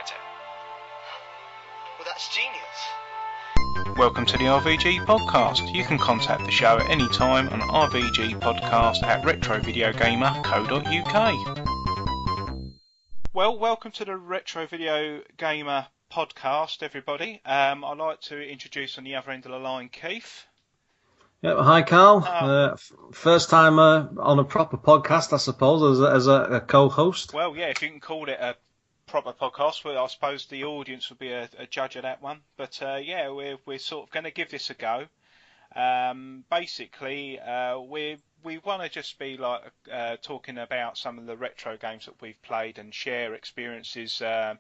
Project. Well, that's genius. Welcome to the RVG Podcast. You can contact the show at any time on rvgpodcast@retrovideogamer.co.uk. Well, welcome to the Retro Video Gamer Podcast, everybody. I'd like to introduce on the other end of the line, Keith. Yep, hi Carl. First time on a proper podcast, I suppose, as a co-host. Well, yeah, if you can call it a proper podcast, well, I suppose the audience would be a judge of that one. But yeah, we're sort of going to give this a go. Basically, we want to just be like talking about some of the retro games that we've played and share experiences that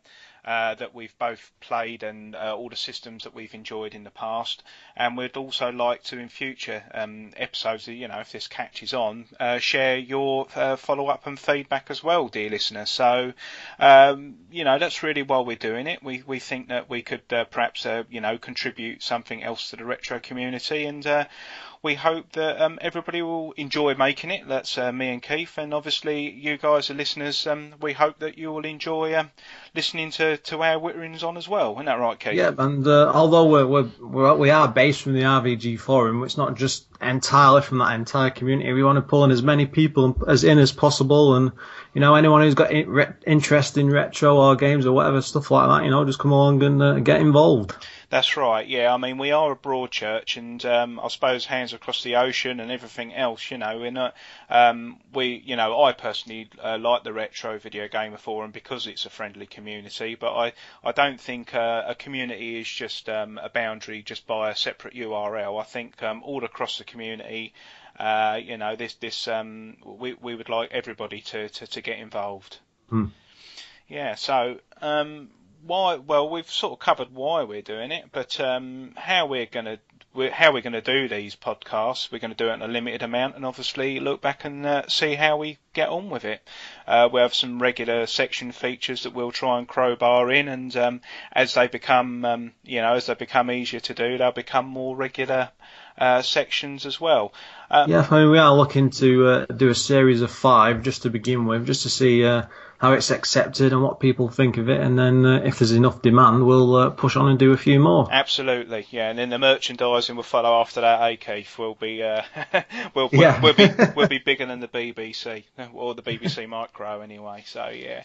we've both played and all the systems that we've enjoyed in the past. And we'd also like to, in future episodes, you know, if this catches on, share your follow-up and feedback as well, dear listener. So, you know, that's really why we're doing it. We think that we could perhaps, you know, contribute something else to the retro community, and we hope that everybody will enjoy making it. That's me and Keith, and obviously you guys, the listeners, we hope that you will enjoy listening to our witterings on as well. Isn't that right, Keith? Yeah, and although we are based from the RVG Forum, it's not just entirely from that entire community. We want to pull in as many people as possible, and you know, anyone who's got interest in retro or games or whatever stuff like that, you know, just come along and get involved. That's right, yeah. I mean, we are a broad church, and I suppose hands across the ocean and everything else, you know. We're not, you know, I personally like the Retro Video Gamer Forum because it's a friendly community, but I don't think a community is just a boundary just by a separate URL. I think all across the community, you know, we would like everybody to get involved. Yeah, so why? Well, we've sort of covered why we're doing it, but how we're gonna do these podcasts. We're going to do it in a limited amount, and obviously look back and see how we get on with it. We have some regular section features that we'll try and crowbar in, and as they become, you know, as they become easier to do, they'll become more regular sections as well. Yeah, I mean, we are looking to do a series of 5 just to begin with, just to see how it's accepted and what people think of it, and then if there's enough demand, we'll push on and do a few more. Absolutely, yeah. And then the merchandising will follow after that. Keith, we'll be we'll be bigger than the BBC, or the BBC Micro anyway. So yeah,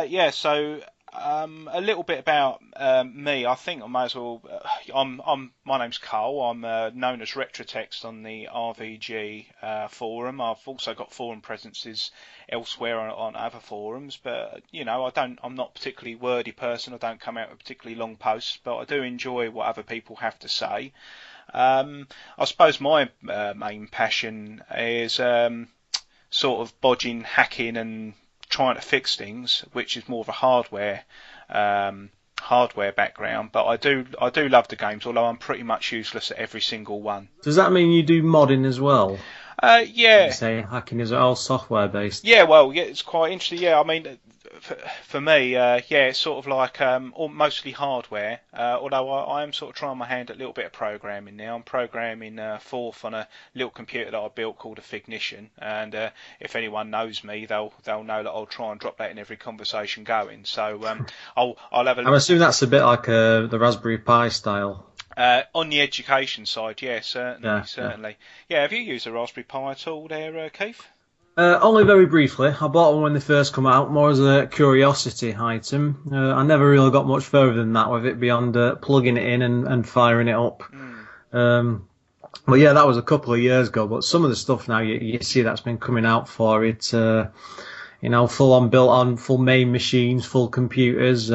yeah. So. A little bit about me. I think I might as well. My name's Carl. I'm known as Retrotext on the RVG forum. I've also got forum presences elsewhere on other forums, but you know, I'm not a particularly wordy person. I don't come out with particularly long posts, but I do enjoy what other people have to say. I suppose my main passion is sort of bodging, hacking, and trying to fix things, which is more of a hardware background, but I do love the games, although I'm pretty much useless at every single one. Does that mean you do modding as well? Yeah. You say hacking is all software based? Yeah, well, yeah, it's quite interesting. Yeah, I mean, for me, yeah, it's sort of like mostly hardware. Although I am sort of trying my hand at a little bit of programming now. I'm programming Forth on a little computer that I built called a FIGnition, and if anyone knows me, they'll know that I'll try and drop that in every conversation going. So I'll have a. I'm assuming that's a bit like the Raspberry Pi style. On the education side, yeah, certainly. Yeah, have you used a Raspberry Pi at all there, Keith? Only very briefly. I bought one when they first come out, more as a curiosity item. I never really got much further than that with it beyond plugging it in and firing it up. But yeah, that was a couple of years ago. But some of the stuff now you see that's been coming out for it, you know, full on built on, full main machines, full computers,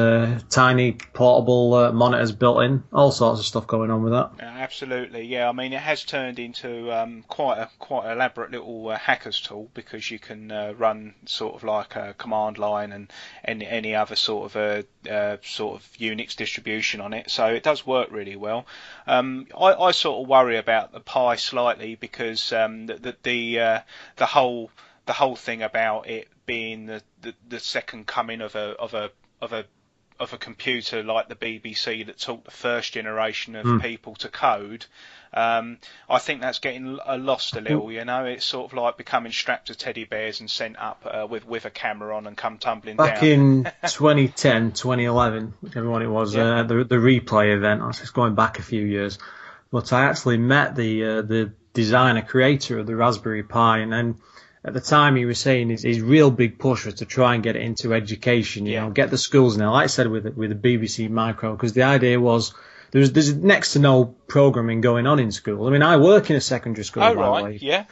tiny portable monitors built in, all sorts of stuff going on with that. Absolutely, yeah. I mean, it has turned into quite an elaborate little hacker's tool, because you can run sort of like a command line and any other sort of Unix distribution on it. So it does work really well. I sort of worry about the Pi slightly, because the whole thing about it being the second coming of a of a computer like the BBC that taught the first generation of people to code. I think that's getting lost a little, you know. It's sort of like becoming strapped to teddy bears and sent up with a camera on and come tumbling down. Back in 2010, 2011, whichever one it was, the replay event, I was just going back a few years, but I actually met the designer, creator of the Raspberry Pi, and then at the time he was saying his real big push was to try and get it into education, you know, get the schools now, like I said with the BBC Micro, because the idea was there's next to no programming going on in school. I mean, I work in a secondary school, by the way. Yeah,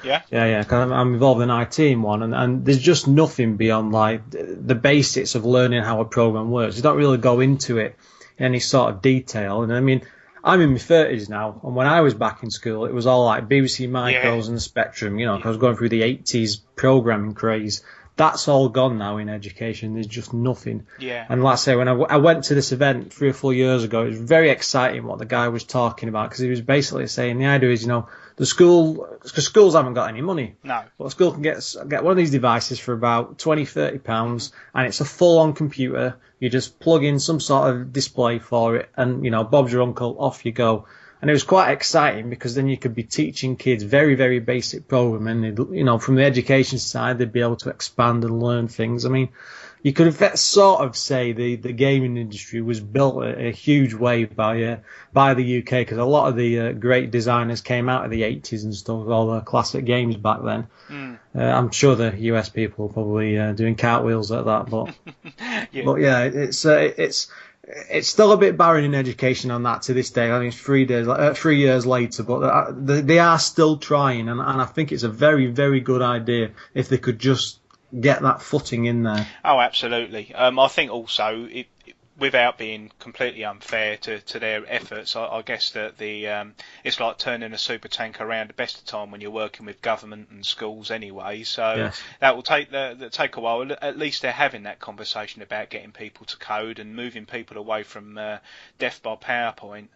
'cause I'm involved in IT in one, and there's just nothing beyond like the basics of learning how a program works. You don't really go into it in any sort of detail. And I mean, I'm in my 30s now, and when I was back in school, it was all like BBC Micros and Spectrum, you know, 'cause I was going through the 80s programming craze. That's all gone now in education. There's just nothing. Yeah. And like I say, when I went to this event 3 or 4 years ago, it was very exciting what the guy was talking about, because he was basically saying the idea is, you know, because schools haven't got any money. No. But a school can get one of these devices for about £20-30, and it's a full-on computer. You just plug in some sort of display for it, and, you know, Bob's your uncle, off you go. And it was quite exciting, because then you could be teaching kids very, very basic programming. You know, from the education side, they'd be able to expand and learn things. I mean, you could sort of say the gaming industry was built a huge way by the UK, because a lot of the great designers came out of the 80s and stuff, all the classic games back then. I'm sure the US people are probably doing cartwheels at that, but but yeah, it's still a bit barren in education on that to this day. I mean, it's 3 years later, but they are still trying, and I think it's a very, very good idea if they could just get that footing in there. Oh, absolutely. I think also, without being completely unfair to their efforts, I guess that it's like turning a super tanker around the best of time when you're working with government and schools anyway. So that will take a while. At least they're having that conversation about getting people to code and moving people away from death by PowerPoint.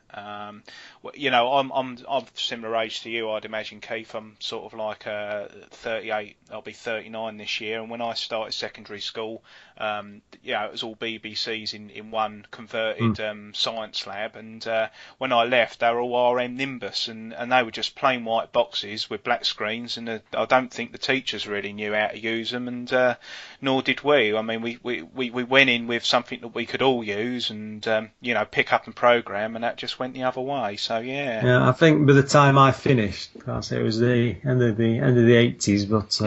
You know, I'm similar age to you, I'd imagine, Keith. I'm sort of like 38. I'll be 39 this year. And when I started secondary school, you know, it was all BBCs in one converted science lab. And when I left, they were all RM Nimbus, and they were just plain white boxes with black screens. And I don't think the teachers really knew how to use them, and nor did we. I mean, we went in with something that we could all use, and you know, pick up and program, and that just went the other way. So yeah, I think by the time I finished, it was the end of the 80s, but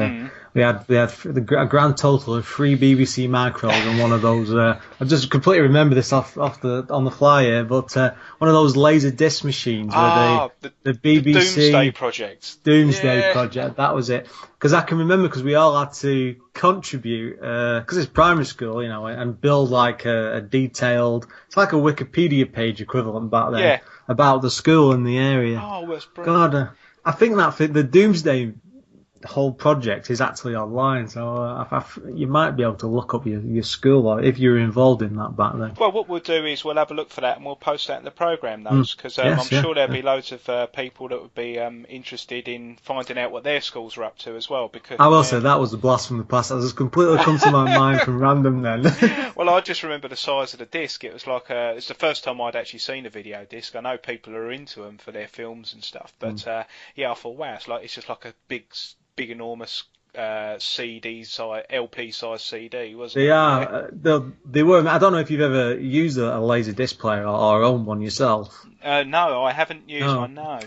we had a grand total of 3 BBC Micros and one of those. I just completely remember this on the fly here, but one of those laser disc machines where the BBC Doomsday Project. Project, that was it. Because I can remember, because we all had to contribute, because it's primary school, you know, and build like a detailed, it's like a Wikipedia page equivalent back then, about the school and the area. Oh, that's brilliant. God, I think that the Doomsday whole project is actually online, so you might be able to look up your school, or if you're involved in that back then. Well, what we'll do is we'll have a look for that, and we'll post that in the programme notes, because I'm sure there'll be loads of people that would be interested in finding out what their schools are up to as well. Because I will say that was a blast from the past. That just completely come to my mind from random then. Well, I just remember the size of the disc. It was like it's the first time I'd actually seen a video disc. I know people are into them for their films and stuff, but I thought, wow, it's just like a big enormous CD size, LP size CD, wasn't it? They were. I don't know if you've ever used a laser disc player or owned one yourself. No, I haven't used one. No.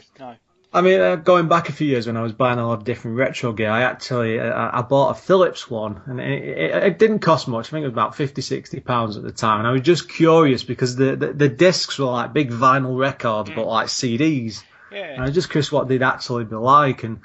I mean, going back a few years when I was buying a lot of different retro gear, I bought a Philips one, and it didn't cost much. I think it was about £50-60 at the time. And I was just curious, because the discs were like big vinyl records, but like CDs. Yeah. And I was just curious what they'd actually be like, and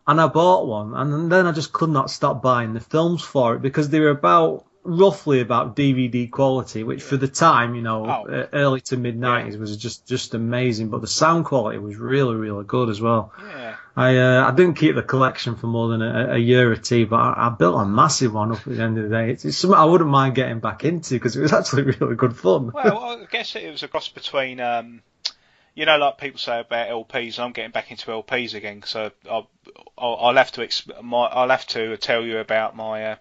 I bought one, and then I just could not stop buying the films for it, because they were roughly about DVD quality, which for the time, you know, early to mid 90s was just amazing. But the sound quality was really, really good as well. Yeah. I didn't keep the collection for more than a year or two, but I built a massive one up at the end of the day. It's something I wouldn't mind getting back into, because it was actually really good fun. Well, I guess it was a cross between, you know, like people say about LPs. I'm getting back into LPs again, so I'll have to tell you about my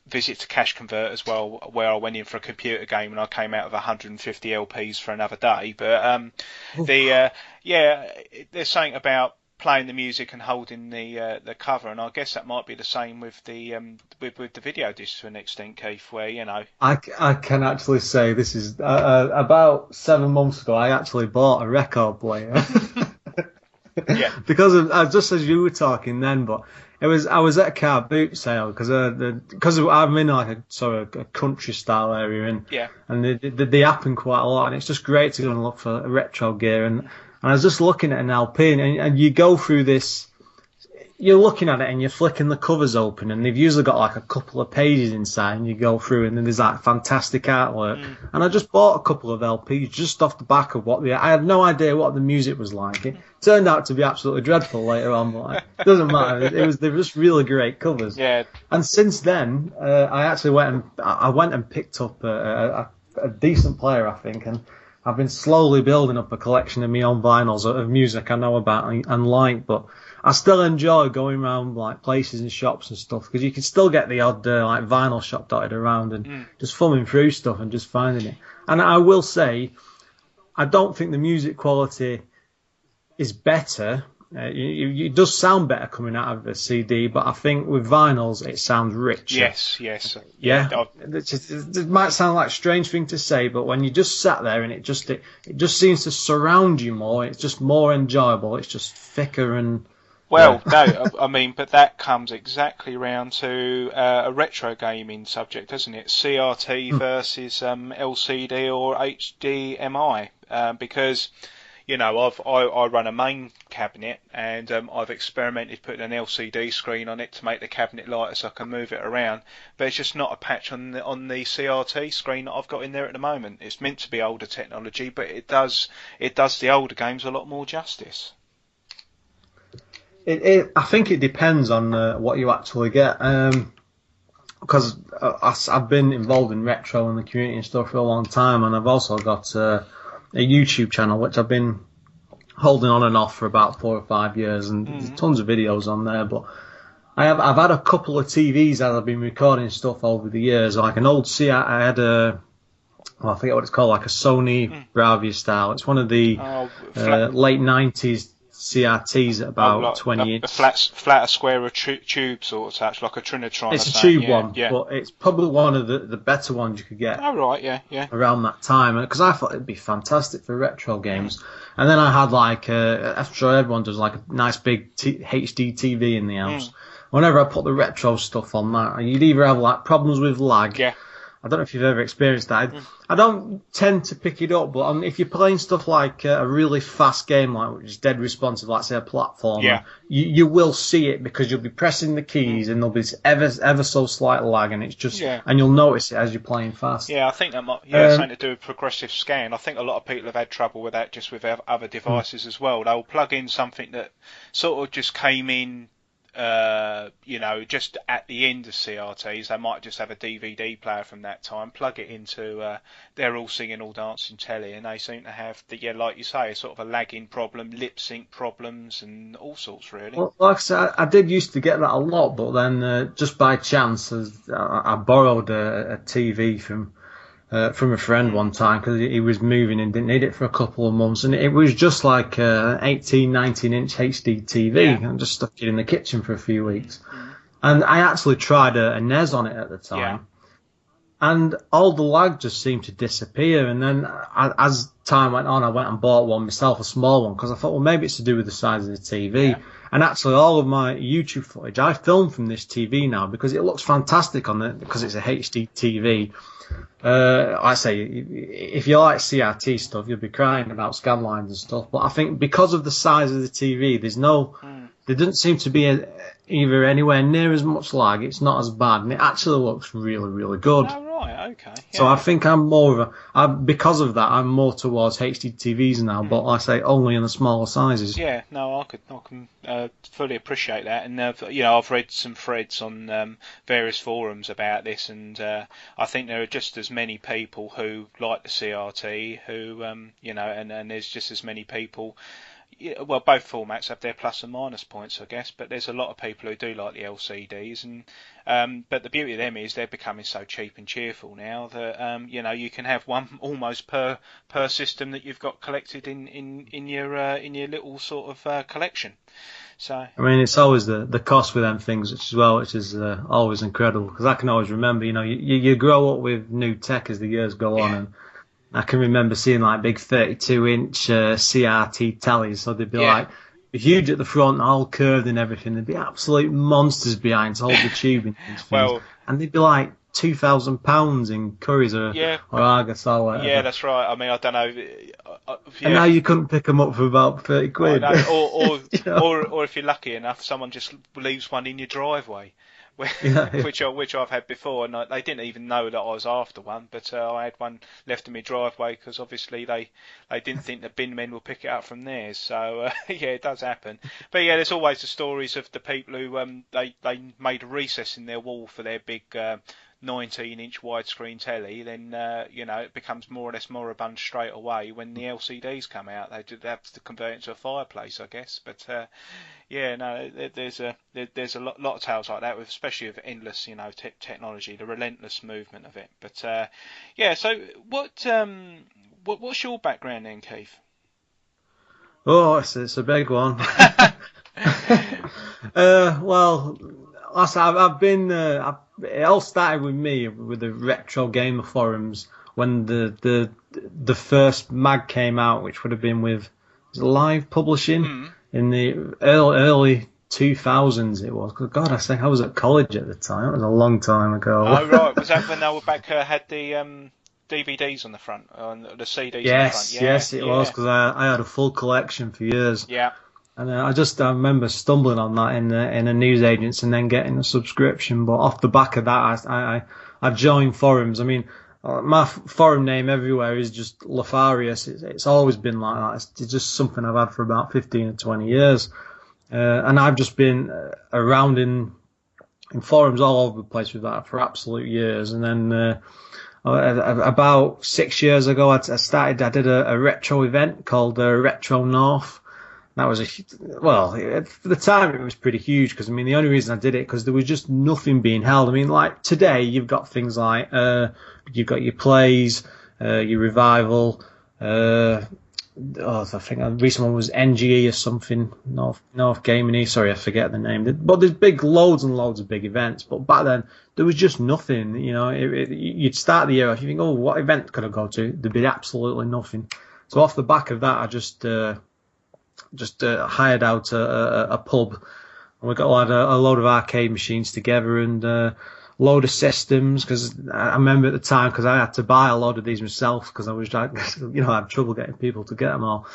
visit to Cash Convert as well, where I went in for a computer game and I came out with 150 LPs for another day. But there's something about playing the music and holding the cover, and I guess that might be the same with the with the video discs to an extent, Keith, where I can actually say this is about 7 months ago I actually bought a record player. Yeah. Because of just as you were talking then, but I was at a car boot sale because I'm in like a sort of a country style area, and they happen quite a lot, and it's just great to go and look for retro gear, and I was just looking at an LP, and you go through this, you're looking at it and you're flicking the covers open, and they've usually got like a couple of pages inside, and you go through and then there's like fantastic artwork. And I just bought a couple of LPs just off the back of I had no idea what the music was like. It turned out to be absolutely dreadful later on, but it doesn't matter. They were just really great covers. Yeah. And since then, I actually went and picked up a decent player, I think, and I've been slowly building up a collection of my own vinyls of music I know about and like, but I still enjoy going around like places and shops and stuff, because you can still get the odd like vinyl shop dotted around and just thumbing through stuff and just finding it. And I will say, I don't think the music quality is better. It does sound better coming out of a CD, but I think with vinyls it sounds richer. Yes. Yeah. It might sound like a strange thing to say, but when you just sat there and it just seems to surround you more, it's just more enjoyable. It's just thicker and... Well, no, I mean, but that comes exactly round to a retro gaming subject, doesn't it? CRT versus LCD or HDMI, because... I run a main cabinet, and I've experimented putting an LCD screen on it to make the cabinet lighter so I can move it around. But it's just not a patch on the CRT screen that I've got in there at the moment. It's meant to be older technology, but it does the older games a lot more justice. I think it depends on what you actually get. Because I've been involved in retro and the community and stuff for a long time, and I've also got a YouTube channel which I've been holding on and off for about 4 or 5 years, and there's tons of videos on there. But I've had a couple of TVs that I've been recording stuff over the years, like an old I had I forget what it's called, like a Sony Bravia style. It's one of the late 90s CRTs at about 20 inch. A flatter square of tube sort of touch, like a Trinitron. It's a tube one, but it's probably one of the better ones you could get. Oh, right, yeah. Around that time, because I thought it'd be fantastic for retro games. And then I had like, I'm sure everyone does, like a nice big HD TV in the house. Whenever I put the retro stuff on that, you'd either have like problems with lag. Yeah. I don't know if you've ever experienced that. I don't tend to pick it up, but if you're playing stuff like a really fast game, like which is dead responsive, like say a platformer, you will see it because you'll be pressing the keys and there'll be ever so slight lag, and it's just and you'll notice it as you're playing fast. Yeah, I think that might something to do with progressive scan. I think a lot of people have had trouble with that just with other devices as well. They'll plug in something that sort of just came in. Just at the end of CRTs, they might just have a DVD player from that time, plug it into They're All Singing, All Dancing telly, and they seem to have, like you say, sort of a lagging problem, lip sync problems, and all sorts, really. Well, like I said, I did used to get that a lot, but then just by chance, I borrowed a TV from a friend one time because he was moving and didn't need it for a couple of months, and it was just like an 18, 19-inch HD TV. I just stuck it in the kitchen for a few weeks. And I actually tried a NES on it at the time, and all the lag just seemed to disappear. And then as time went on, I went and bought one myself, a small one, because I thought, well, maybe it's to do with the size of the TV. And actually, all of my YouTube footage I filmed from this TV now because it looks fantastic because it's a HD TV. I say, if you like CRT stuff, you'll be crying about scan lines and stuff. But I think because of the size of the TV, there doesn't seem to be either anywhere near as much lag. It's not as bad, and it actually looks really, really good. Oh, right, okay. Yeah. So I think I'm more of because of that, I'm more towards HD TVs now. But I say only in the smaller sizes. Yeah, no, I can fully appreciate that, and I've read some threads on various forums about this, and I think there are just as many people who like the CRT who and there's just as many people Yeah, well, both formats have their plus and minus points, I guess. But there's a lot of people who do like the LCDs, and but the beauty of them is they're becoming so cheap and cheerful now that you can have one almost per system that you've got collected in your little sort of collection. So I mean, it's always the cost with them things which is always incredible, because I can always remember, you grow up with new tech as the years go on, and I can remember seeing like big 32-inch CRT tellies, so they'd be like huge at the front, all curved and everything. There'd be absolute monsters behind to hold the tubing and things, and they'd be like £2,000 in Currys or Argos or whatever. Yeah, that's right. I mean, I don't know. And now you couldn't pick them up for about 30 quid. Or if you're lucky enough, someone just leaves one in your driveway. Which I've had before, and they didn't even know that I was after one, but I had one left in my driveway because obviously they didn't think the bin men will pick it up from theirs. So it does happen. But there's always the stories of the people who they made a recess in their wall for their big 19-inch widescreen telly. Then it becomes more or less moribund straight away when the LCDs come out. They have to convert it into a fireplace, I guess. But there's a lot of tales like that, especially with endless technology, the relentless movement of it. But so what's your background then, Keith? Oh, it's a big one. Well, I've been. It all started with me with the Retro Gamer forums when the first mag came out, which would have been with Live Publishing in the early 2000s. It was. God, I think I was at college at the time. It was a long time ago. Oh right, was that when they were back had the DVDs on the front, on the CDs on the front? Yes, it was, because I had a full collection for years. Yeah. And I remember stumbling on that in a newsagents and then getting a subscription. But off the back of that, I joined forums. I mean, my forum name everywhere is just Lefarius. It's always been like that. It's just something I've had for about 15 or 20 years. And I've just been around in forums all over the place with that for absolute years. And then about 6 years ago, I did a retro event called Retro North. That was for the time it was pretty huge, because I mean the only reason I did it because there was just nothing being held. I mean, like today you've got things like you've got your plays, your revival. I think the recent one was NGE or something, North Gaming. Sorry, I forget the name. But there's loads and loads of big events. But back then there was just nothing. You'd start the year off, you think, oh, what event could I go to? There'd be absolutely nothing. So off the back of that, I just hired out a pub, and we got a load of arcade machines together and a load of systems, because I remember at the time, because I had to buy a load of these myself because I was I had trouble getting people to get them all,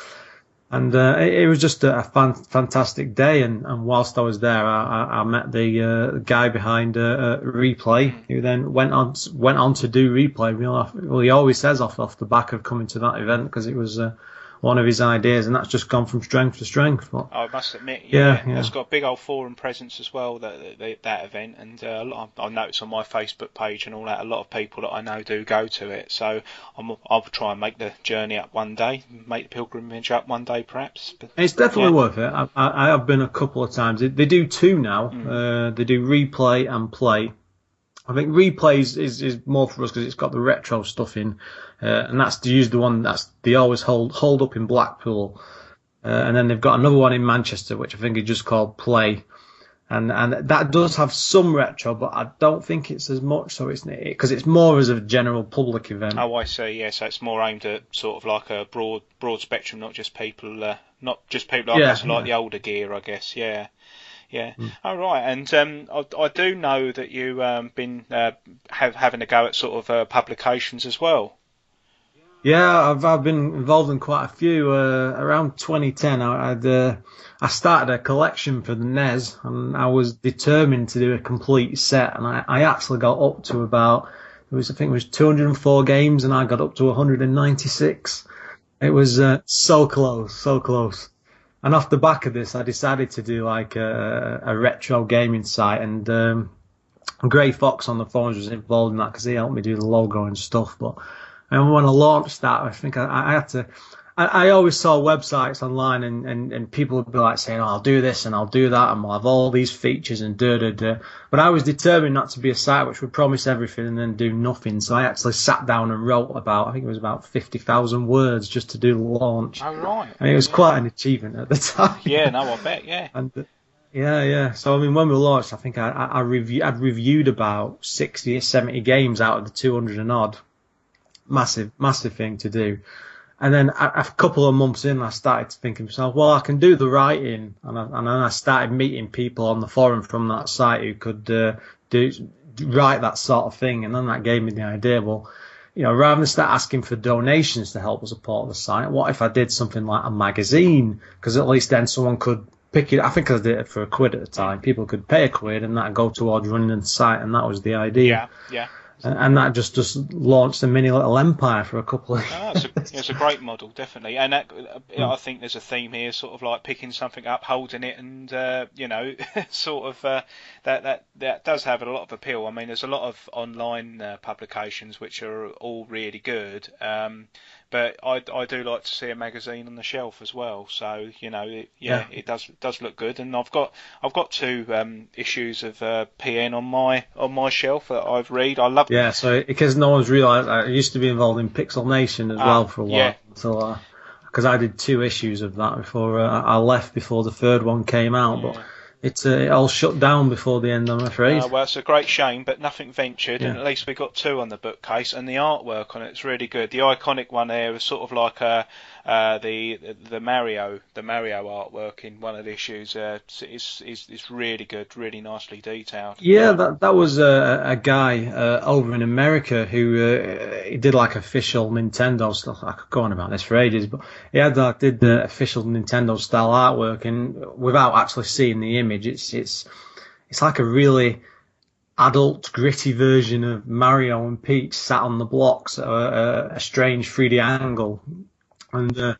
and it was just a fantastic day. And whilst I was there, I met the guy behind Replay, who then went on to do Replay. Well, he always says off the back of coming to that event, because it was one of his ideas, and that's just gone from strength to strength. But I must admit, it's got a big old forum presence as well, that event, and I noticed on my Facebook page and all that, a lot of people that I know do go to it. So I'll try and make the journey up one day, make the pilgrimage up one day, perhaps. But it's definitely worth it. I have been a couple of times. They do two now. They do Replay and Play. I think Replay is more for us because it's got the retro stuff in, and that's to use the one they always hold up in Blackpool, and then they've got another one in Manchester, which I think is just called Play, and that does have some retro, but I don't think it's as much. So because it's more as a general public event. Oh, I see. Yeah, so it's more aimed at sort of like a broad spectrum, not just people like us, like the older gear, I guess. Yeah. Yeah. Oh, right. And I do know that you been having a go at sort of publications as well. Yeah, I've been involved in quite a few. Around 2010, I started a collection for the NES, and I was determined to do a complete set. And I actually got up to about I think it was 204 games, and I got up to 196. It was so close. And off the back of this, I decided to do like a retro gaming site, and Gray Fox on the forums was involved in that because he helped me do the logo and stuff. But when I launched that, I think I I always saw websites online and people would be like saying, oh, I'll do this and I'll do that and we'll have all these features and da. But I was determined not to be a site which would promise everything and then do nothing. So I actually sat down and wrote I think it was about 50,000 words just to do the launch. Oh, right. I mean, it was quite an achievement at the time. Yeah, no, I bet, yeah. And yeah. So, I mean, when we launched, I think I'd reviewed about 60 or 70 games out of the 200 and odd. Massive thing to do. And then a couple of months in, I started to think to myself, well, I can do the writing. And then I started meeting people on the forum from that site who could write that sort of thing. And then that gave me the idea, well, rather than start asking for donations to help us support the site, what if I did something like a magazine? Because at least then someone could pick it. I think I did it for £1 at the time. People could pay £1 and that'd go towards running the site. And that was the idea. Yeah. And that just launched a mini little empire for a couple of years. It's a great model, definitely. And that, I think there's a theme here, sort of like picking something up, holding it, and sort of that does have a lot of appeal. I mean, there's a lot of online publications which are all really good. But I do like to see a magazine on the shelf as well. So it does look good. And I've got 2 issues of PN on my shelf that I've read. I love. Yeah, so because no one's realised, I used to be involved in Pixel Nation as well for a while. Yeah. So because I did 2 issues of that before I left before the 3rd one came out, but. It all shut down before the end, I'm afraid. Well, it's a great shame, but nothing ventured, and at least we got 2 on the bookcase, and the artwork on it's really good. The iconic one there was sort of like the Mario artwork in one of the issues. Is really good, really nicely detailed. Yeah, that was a guy over in America who he did like official Nintendo stuff. I could go on about this for ages, but he did the official Nintendo style artwork, and without actually seeing the image, it's like a really adult, gritty version of Mario and Peach sat on the blocks at a strange 3D angle. And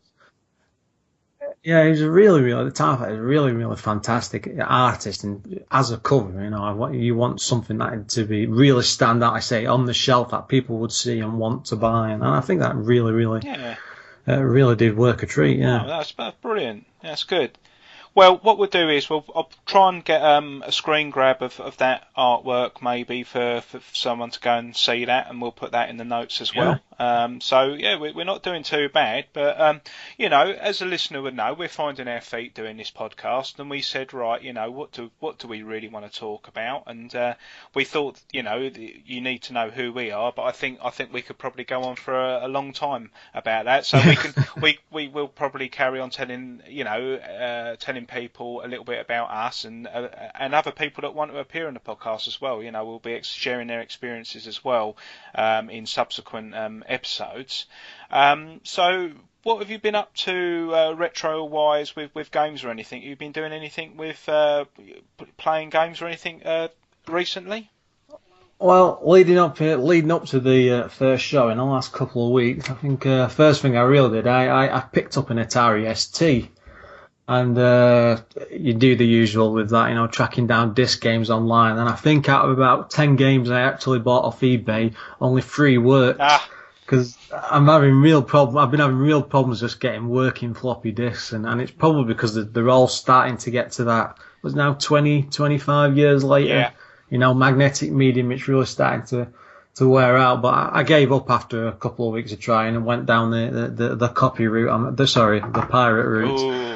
he was a really at the time, a really fantastic artist. And as a cover, you want something that to be really stand out. I say on the shelf that people would see and want to buy, and I think that really did work a treat. Yeah, that's brilliant. That's good. Well, what we'll do is I'll try and get a screen grab of that artwork maybe for someone to go and see that, and we'll put that in the notes as well. We're not doing too bad, but as a listener would know, we're finding our feet doing this podcast, and we said, right, what do we really want to talk about? And we thought, you need to know who we are, but I think we could probably go on for a long time about that. So we will probably carry on telling people a little bit about us and other people that want to appear in the podcast as well. We'll be sharing their experiences as well in subsequent episodes. So what have you been up to retro wise with games or anything? Have you been doing anything with playing games or anything recently? Well, leading up to the first show in the last couple of weeks, I think first thing I really did, I picked up an Atari ST. And you do the usual with that, tracking down disc games online. And I think out of about 10 games I actually bought off eBay, only 3 worked. Because I've been having real problems just getting working floppy disks. And it's probably because they're all starting to get to that. It was now 20, 25 years later. Yeah. Magnetic medium, it's really starting to wear out. But I gave up after a couple of weeks of trying and went down the copy route. The pirate route. Ooh.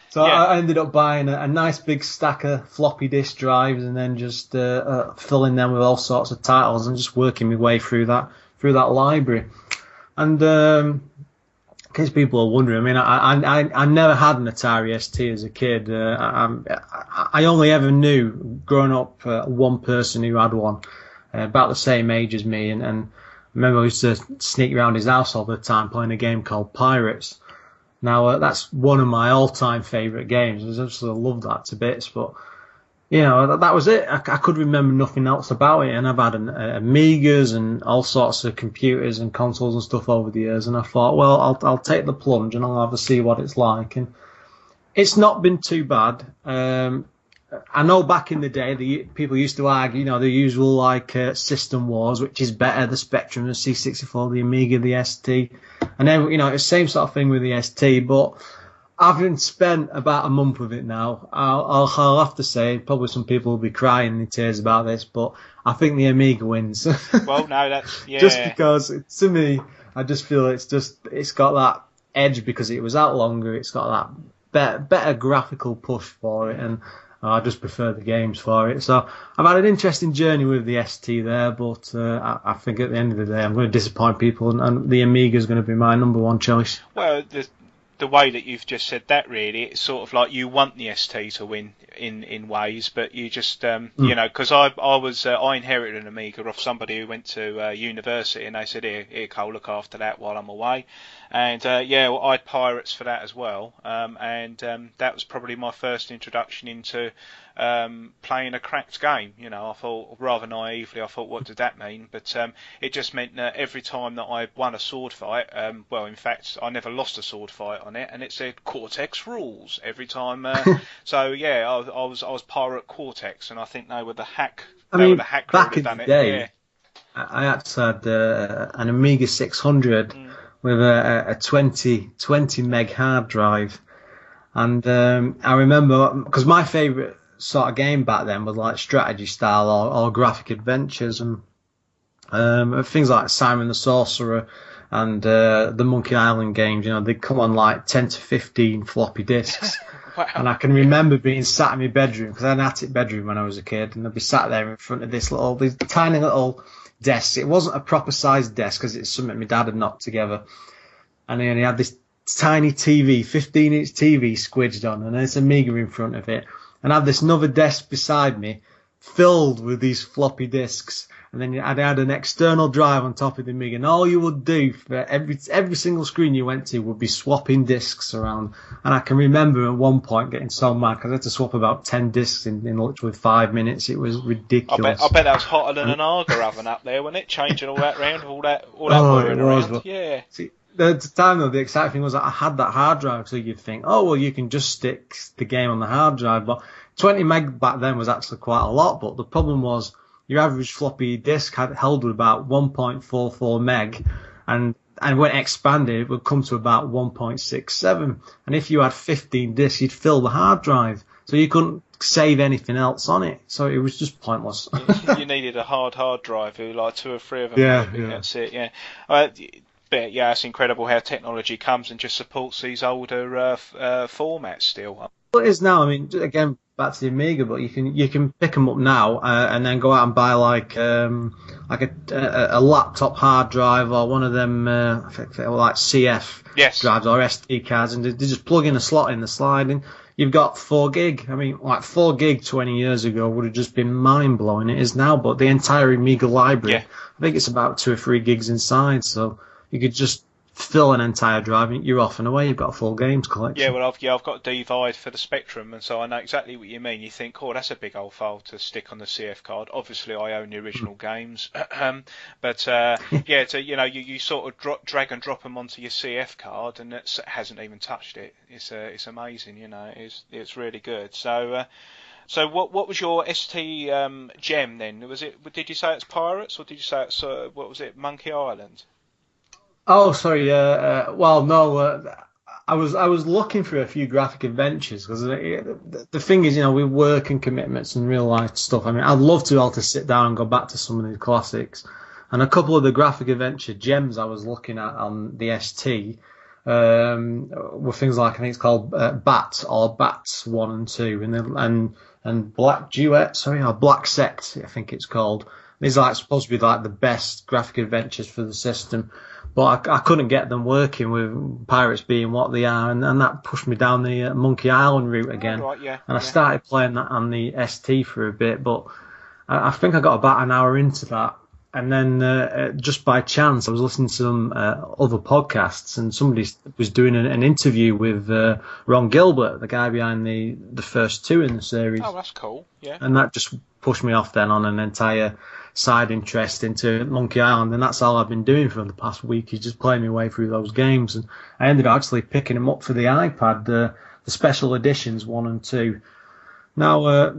So I ended up buying a nice big stack of floppy disk drives and then just filling them with all sorts of titles and just working my way through that library. And in case people are wondering, I never had an Atari ST as a kid. I only ever knew growing up one person who had one about the same age as me, and I remember I used to sneak around his house all the time playing a game called Pirates. Now, that's one of my all-time favourite games. I just love that to bits. But, that was it. I could remember nothing else about it. And I've had Amigas and all sorts of computers and consoles and stuff over the years. And I thought, well, I'll take the plunge and I'll have a see what it's like. And it's not been too bad. I know back in the day, people used to argue, the usual like system wars, which is better, the Spectrum, the C64, the Amiga, the ST, and then it's the same sort of thing with the ST. But having spent about a month with it now, I'll have to say, probably some people will be crying in tears about this, but I think the Amiga wins. Well, no, that's just because to me, I just feel it's got that edge because it was out longer. It's got that better graphical push for it, and I just prefer the games for it. So I've had an interesting journey with the ST there, but I think at the end of the day I'm going to disappoint people, and the Amiga is going to be my number one choice. Well, the way that you've just said that, really, it's sort of like you want the ST to win in ways, but you just because I inherited an Amiga off somebody who went to university, and they said, here Cole, look after that while I'm away. And well, I had Pirates for that as well, and that was probably my first introduction into playing a cracked game. I thought, rather naively, what did that mean? But it just meant that every time that I won a sword fight, well, in fact, I never lost a sword fight on it, and it said Cortex rules every time. So yeah, I was Pirate Cortex, and I think they were the hack. They were the hack back crew in that the done day, it. Yeah. I actually had an Amiga 600 with a 20 meg hard drive, and I remember because my favourite sort of game back then was like strategy style or graphic adventures, and things like Simon the Sorcerer and the Monkey Island games. They'd come on like 10 to 15 floppy disks. Wow. And I can remember being sat in my bedroom, because I had an attic bedroom when I was a kid, and I'd be sat there in front of these tiny little desks. It wasn't a proper sized desk because it's something my dad had knocked together, and he had this tiny TV, 15-inch TV squidged on, and there's Amiga in front of it, and I had this another desk beside me filled with these floppy disks, and then I had an external drive on top of the Amiga, and all you would do for every single screen you went to would be swapping disks around. And I can remember at one point getting so mad because I had to swap about 10 disks in literally 5 minutes. It was ridiculous. I bet that was hotter than an Arga oven up there, wasn't it? Changing all that round, all that whirring around. But, yeah. See, at the time though, the exciting thing was that I had that hard drive, so you'd think, oh well, you can just stick the game on the hard drive. But 20 meg back then was actually quite a lot. But the problem was, your average floppy disk held about 1.44 meg, and when it expanded, it would come to about 1.67. And if you had 15 disks, you'd fill the hard drive, so you couldn't save anything else on it. So it was just pointless. You needed a hard drive, like 2 or 3 of them. Yeah, maybe. yeah. That's it. Yeah. But yeah, it's incredible how technology comes and just supports these older formats still. Well, it is now. I mean, again, back to the Amiga, but you can pick them up now and then go out and buy like a laptop hard drive or one of them I think like CF drives or SD cards, and they just plug in a slot in the slide, and you've got 4 gig. I mean, like 4 gig 20 years ago would have just been mind blowing. It is now, but the entire Amiga library, I think it's about 2 or 3 gigs inside, so you could just fill an entire drive and you're off and away. You've got a full games collection. Yeah, well, I've got a divide for the Spectrum, and so I know exactly what you mean. You think, oh, that's a big old file to stick on the CF card. Obviously, I own the original games, but yeah, so you sort of drag and drop them onto your CF card, and it hasn't even touched it. It's amazing, it's really good. So what was your ST gem then? Did you say it's Pirates, or did you say it's what was it, Monkey Island? Oh, sorry. Well, no. I was looking for a few graphic adventures because the thing is, with work and commitments and real life stuff. I mean, I'd love to be able to sit down and go back to some of these classics. And a couple of the graphic adventure gems I was looking at on the ST were things like, I think it's called Bat or Bats 1 and 2, and Black Duet, or Black Sect, I think it's called. These are supposed to be like the best graphic adventures for the system. But I couldn't get them working with Pirates being what they are, and that pushed me down the Monkey Island route again. Right, yeah, and I started playing that on the ST for a bit, but I think I got about an hour into that, and then just by chance I was listening to some other podcasts, and somebody was doing an interview with Ron Gilbert, the guy behind the first 2 in the series. Oh, that's cool, yeah. And that just pushed me off then on an entire side interest into Monkey Island, and that's all I've been doing for the past week, is just playing my way through those games. And I ended up actually picking them up for the iPad, the special editions 1 and 2. Now,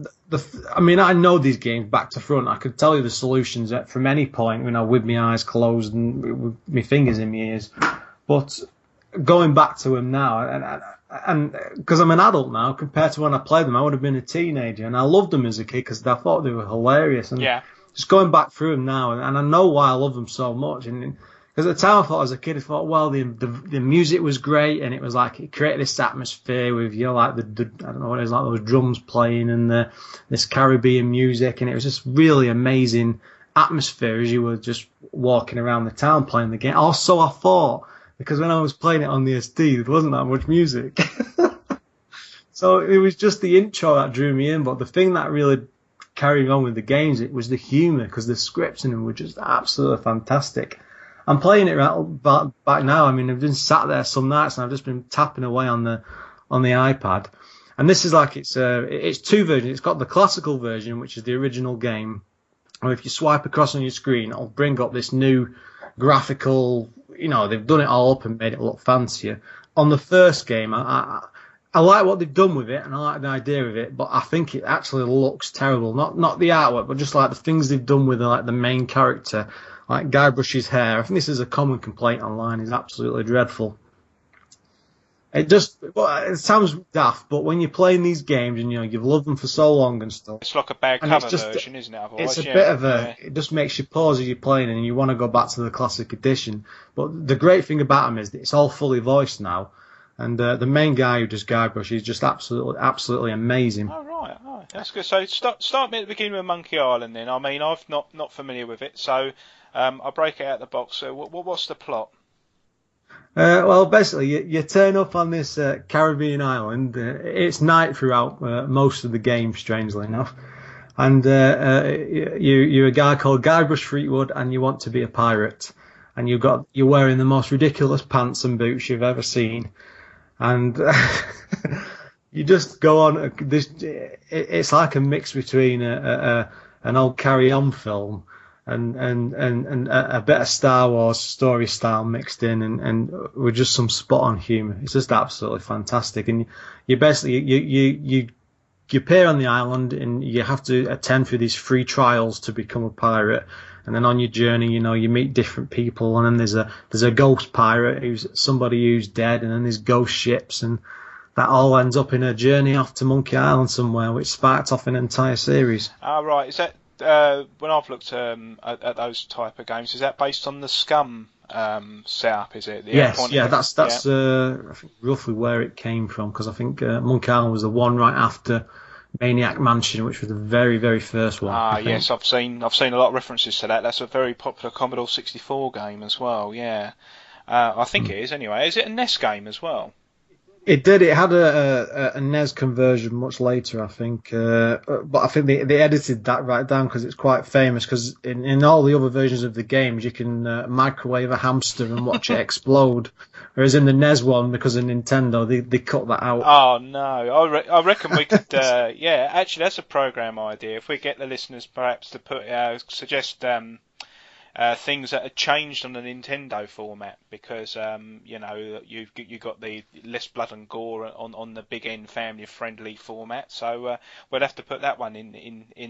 I mean, I know these games back to front. I could tell you the solutions from any point, with my eyes closed and with my fingers in my ears. But going back to them now, and because I'm an adult now, compared to when I played them, I would have been a teenager, and I loved them as a kid because I thought they were hilarious. And just going back through them now, and I know why I love them so much. And because at the time I thought as a kid, I thought, well, the music was great, and it was like it created this atmosphere with like the I don't know what it is, like those drums playing and this Caribbean music, and it was just really amazing atmosphere as you were just walking around the town playing the game. Also, I thought, because when I was playing it on the ST, there wasn't that much music. So it was just the intro that drew me in, but the thing that really carried on with the games, it was the humour, because the scripts in them were just absolutely fantastic. I'm playing it back now. I mean, I've been sat there some nights and I've just been tapping away on the iPad. And this is like it's two versions. It's got the classical version, which is the original game. And if you swipe across on your screen, it'll bring up this new graphical. They've done it all up and made it look fancier. On the first game, I like what they've done with it, and I like the idea of it, but I think it actually looks terrible. Not the artwork, but just like the things they've done with the main character, like Guybrush's hair. I think this is a common complaint online. It's absolutely dreadful. It sounds daft, but when you're playing these games and you've loved them for so long and stuff, it's like a bad cover version, isn't it? Otherwise, it's a bit of it just makes you pause as you're playing and you want to go back to the classic edition. But the great thing about them is that it's all fully voiced now, and the main guy who does Guybrush is just absolutely amazing. Oh right, that's good. So start me at the beginning with Monkey Island then. I mean, I've not familiar with it, so I'll break it out of the box. So what's the plot? Well, basically, you turn up on this Caribbean island. It's night throughout most of the game, strangely enough. And you're a guy called Guybrush Threepwood, and you want to be a pirate. And you're wearing the most ridiculous pants and boots you've ever seen. And you just go on. It's like a mix between an old Carry On film and a bit of Star Wars story style mixed in, and with just some spot on humour. It's just absolutely fantastic. And you basically you appear on the island and you have to attend through these free trials to become a pirate. And then on your journey, you meet different people, and then there's a ghost pirate who's somebody who's dead, and then there's ghost ships, and that all ends up in a journey off to Monkey Island somewhere, which sparked off an entire series. Ah, right. Is that when I've looked at those type of games, is that based on the Scum setup? Is it? Yes, yeah, that's I think roughly where it came from, because I think Monkey Island was the one right after Maniac Mansion, which was the very, very first one. Ah, yes, I've seen a lot of references to that. That's a very popular Commodore 64 game as well. Yeah, I think it is anyway. Is it a NES game as well? It did. It had a NES conversion much later, I think. But I think they edited that right down because it's quite famous. Because in all the other versions of the games, you can microwave a hamster and watch it explode. Whereas in the NES one, because of Nintendo, they cut that out. Oh, no. I reckon we could... yeah, actually, that's a program idea. If we get the listeners perhaps to suggest... things that are changed on the Nintendo format, because you've got the less blood and gore on the big end family friendly format, so we'll have to put that one in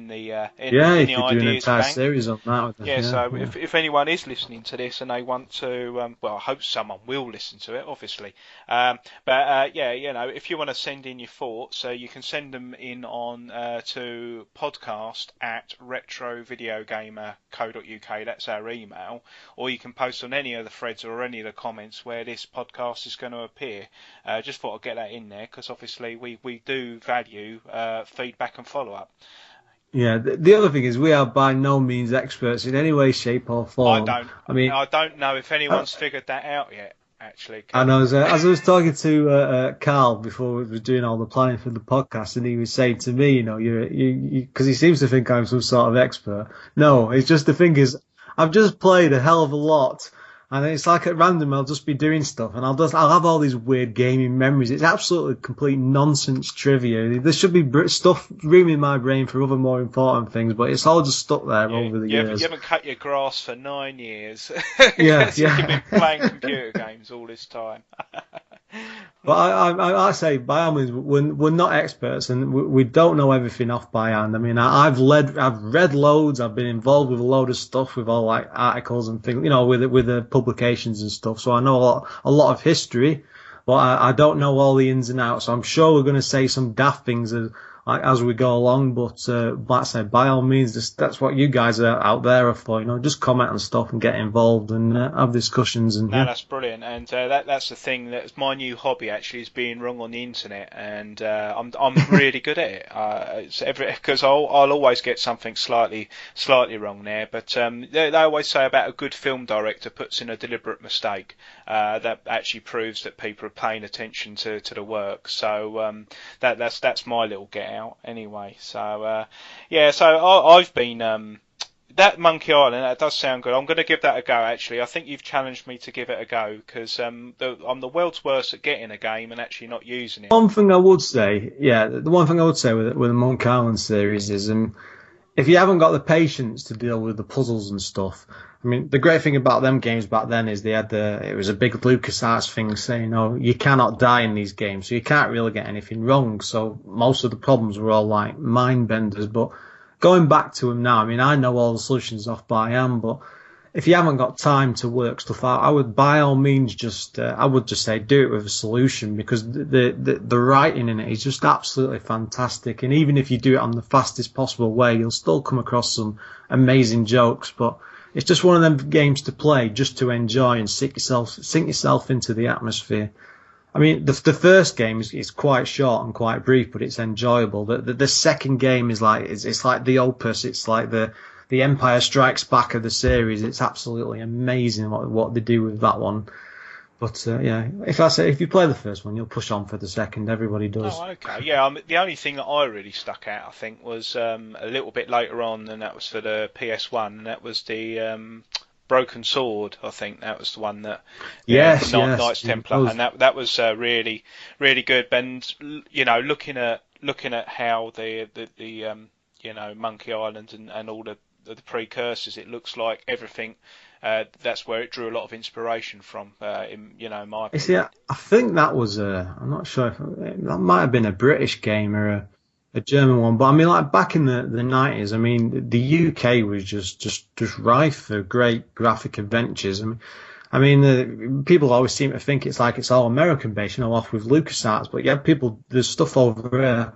the ideas do an entire bank. series on that. So if anyone is listening to this and they want to, well, I hope someone will listen to it, obviously. If you want to send in your thoughts, you can send them in on to podcast at retrovideogamer.co.uk. That's our email, or you can post on any of the threads or any of the comments where this podcast is going to appear. Just thought I'd get that in there, because obviously we do value feedback and follow-up. Yeah, the other thing is we are by no means experts in any way, shape or form. I don't know if anyone's figured that out yet, actually. And as I was talking to Carl before we were doing all the planning for the podcast, and he was saying to me, because he seems to think I'm some sort of expert. No, it's just the thing is, I've just played a hell of a lot, and it's like at random I'll just be doing stuff, and I'll have all these weird gaming memories. It's absolutely complete nonsense trivia. There should be stuff room in my brain for other more important things, but it's all just stuck there over the years. You haven't cut your grass for 9 years. Yeah. You've been playing computer games all this time. But I say, by all means, we're not experts, and we don't know everything off by hand. I mean, I've read loads. I've been involved with a load of stuff with all like articles and things, with the publications and stuff. So I know a lot of history, but I don't know all the ins and outs. So I'm sure we're going to say some daft things as we go along. But like I said, by all means, that's what you guys are out there for. Just comment on stuff and get involved and have discussions. And no, that's brilliant. And that's the thing. That's my new hobby actually, is being wrong on the internet, and I'm really good at it. Because I'll always get something slightly wrong there. But they always say about a good film director puts in a deliberate mistake. That actually proves that people are paying attention to the work. So that's my little get out anyway. So so I've been that Monkey Island, that does sound good. I'm going to give that a go actually. I think you've challenged me to give it a go, because I'm the world's worst at getting a game and actually not using it. The one thing I would say with the Monkey Island series is if you haven't got the patience to deal with the puzzles and stuff, I mean, the great thing about them games back then is it was a big LucasArts thing saying, you cannot die in these games, so you can't really get anything wrong. So most of the problems were all like mind benders. But going back to them now, I mean, I know all the solutions off by hand, but if you haven't got time to work stuff out, I would by all means I would just say do it with a solution, because the writing in it is just absolutely fantastic. And even if you do it on the fastest possible way, you'll still come across some amazing jokes. But it's just one of them games to play just to enjoy and sink yourself into the atmosphere. I mean, the first game is quite short and quite brief, but it's enjoyable. The second game is like it's like the opus. It's like the Empire Strikes Back of the series. It's absolutely amazing what they do with that one. But if you play the first one, you'll push on for the second. Everybody does. Oh, okay. Yeah, the only thing that I really stuck out, I think, was a little bit later on, and that was for the PS1, and that was the Broken Sword. I think that was the one that Knights Templar, and that was really, really good. And looking at how the Monkey Island and all the precursors, it looks like everything. That's where it drew a lot of inspiration from, in my opinion. See, I think that was I'm not sure that might have been a British game or a German one, but I mean, like back in the 90s, I mean, the UK was just rife for great graphic adventures. I mean, people always seem to think it's all American based, off with LucasArts, but there's stuff over there.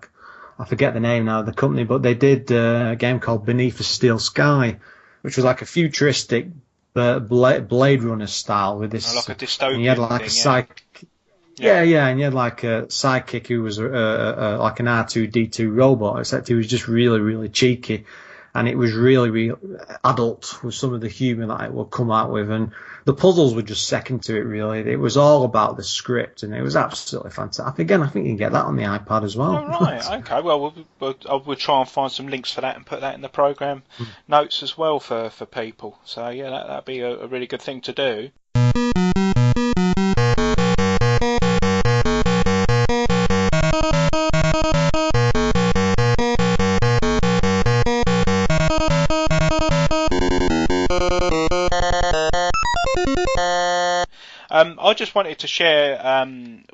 I forget the name now of the company, but they did a game called Beneath a Steel Sky, which was like a futuristic Blade Runner style with this. Like a dystopian and you had like thing, a sidekick. Yeah, and you had like a sidekick who was like an R2-D2 robot, except he was just really, really cheeky, and it was really, really adult with some of the humour that it would come out with, and the puzzles were just second to it. Really, it was all about the script, and it was absolutely fantastic. Again, I think you can get that on the iPad as well. Oh, right, okay. Well, we'll try and find some links for that and put that in the program notes as well for people. So yeah, that'd be a really good thing to do. I just wanted to share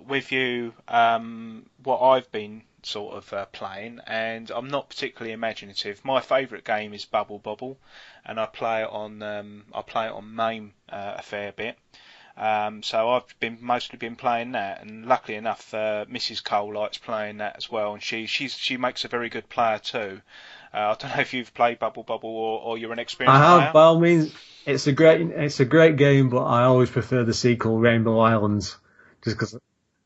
with you what I've been sort of playing, and I'm not particularly imaginative. My favourite game is Bobble, and I play it on MAME a fair bit. So I've mostly been playing that, and luckily enough, Mrs. Cole likes playing that as well, and she makes a very good player too. I don't know if you've played Bobble or you're an experienced player. I have, by all means. It's a great game, but I always prefer the sequel, Rainbow Islands, just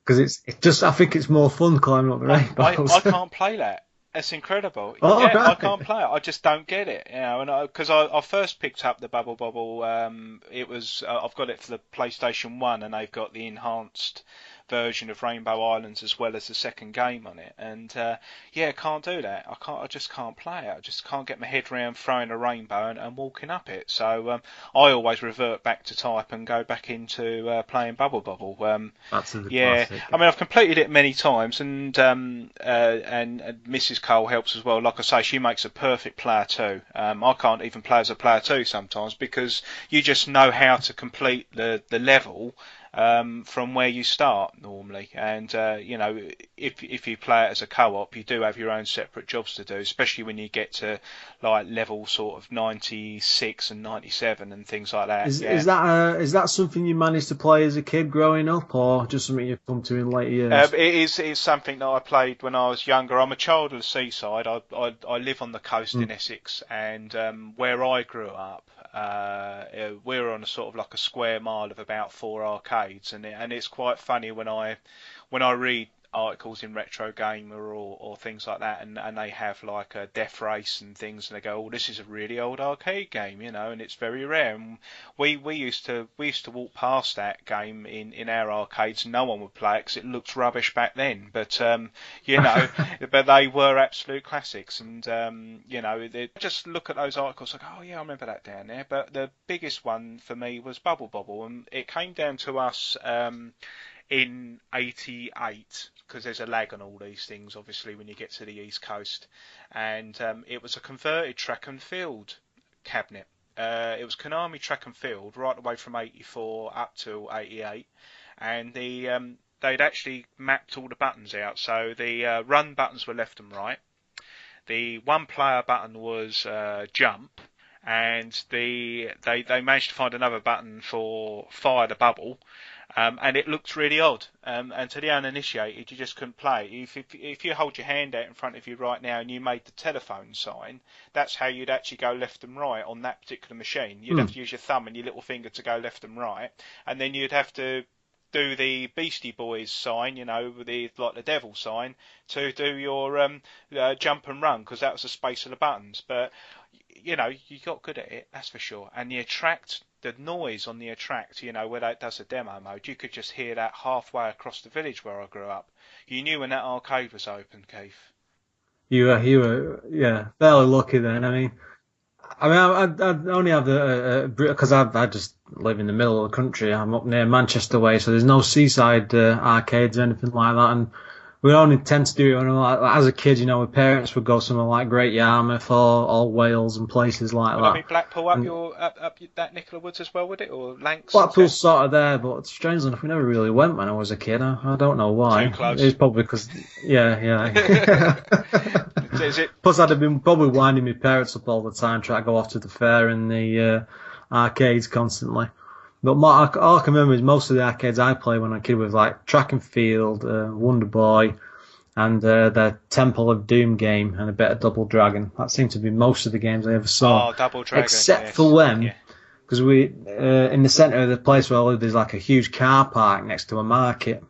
because I think it's more fun climbing up the rainbows. I can't play that. It's incredible. Right. I can't play it. I just don't get it, and because I first picked up the Bobble. It was I've got it for the PlayStation 1, and they've got the enhanced version of Rainbow Islands as well as the second game on it, and can't do that. I just can't play it. I just can't get my head around throwing a rainbow and walking up it. So I always revert back to type and go back into playing Bobble. That's the classic. I mean, I've completed it many times, and Mrs. Cole helps as well. Like I say, she makes a perfect player too. I can't even play as a player too sometimes, because you just know how to complete the level. from where you start normally. And if you play it as a co-op, you do have your own separate jobs to do, especially when you get to like level sort of 96 and 97 and things like that. Is that something you managed to play as a kid growing up, or just something you've come to in later years? It is something that I played when I was younger. I'm a child of the seaside. I live on the coast in Essex, and where I grew up, we're on a sort of like a square mile of about 4 arcades, and it's quite funny when I read articles in Retro Gamer or things like that, and they have like a Death Race and things, and they go, "Oh, this is a really old arcade game," and it's very rare. And we used to walk past that game in our arcades, and no one would play it because it looked rubbish back then. But but they were absolute classics, and just look at those articles like, "Oh yeah, I remember that down there." But the biggest one for me was Bobble, and it came down to us in '88, because there's a lag on all these things, obviously, when you get to the East Coast. And it was a converted track and field cabinet. It was Konami track and field right away from '84 up to '88. And they'd actually mapped all the buttons out. So the run buttons were left and right. The one player button was jump. And they managed to find another button for fire the bubble. And it looked really odd. And to the uninitiated, you just couldn't play. If you hold your hand out in front of you right now and you made the telephone sign, that's how you'd actually go left and right on that particular machine. You'd have to use your thumb and your little finger to go left and right, and then you'd have to do the Beastie Boys sign, like the devil sign, to do your jump and run, because that was the space of the buttons. But you got good at it, that's for sure. And the noise on the attract, where that does a demo mode, you could just hear that halfway across the village where I grew up. You knew when that arcade was open, Keith. You were fairly lucky then. I only have because I just live in the middle of the country. I'm up near Manchester way, so there's no seaside arcades or anything like that, and we only tend to do it when as a kid, my parents would go somewhere like Great Yarmouth or Wales and places like that. Would that be Blackpool up that neck of the woods as well, would it? Or Lancs? Blackpool's sort of there, but strangely enough, we never really went when I was a kid. I don't know why. Too close. It's probably because, Is it? Plus, I'd have been probably winding my parents up all the time, trying to go off to the fair and the arcades constantly. But all I can remember is most of the arcades I played when I was a kid was like Track and Field, Wonder Boy, and the Temple of Doom game, and a bit of Double Dragon. That seemed to be most of the games I ever saw. Oh, Double Dragon. Except for when, because we in the centre of the place where I live, there's like a huge car park next to a market.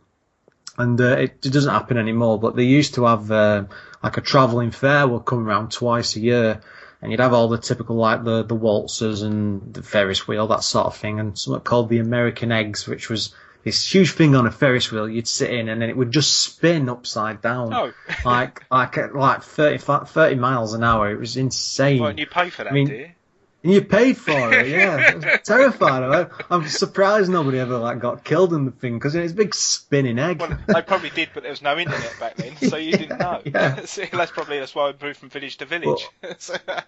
And it doesn't happen anymore, but they used to have like a travelling fair would come around twice a year. And you'd have all the typical, like, the waltzers and the Ferris wheel, that sort of thing, and something called the American Eggs, which was this huge thing on a Ferris wheel you'd sit in, and then it would just spin upside down. Oh. like 30 miles an hour. It was insane. Well, and you pay for that, do you? And you paid for it, yeah. I was terrified of it. I'm surprised nobody ever got killed in the thing, because it's a big spinning egg. Well, they probably did, but there was no internet back then, so you didn't know. Yeah. So that's why we moved from village to village.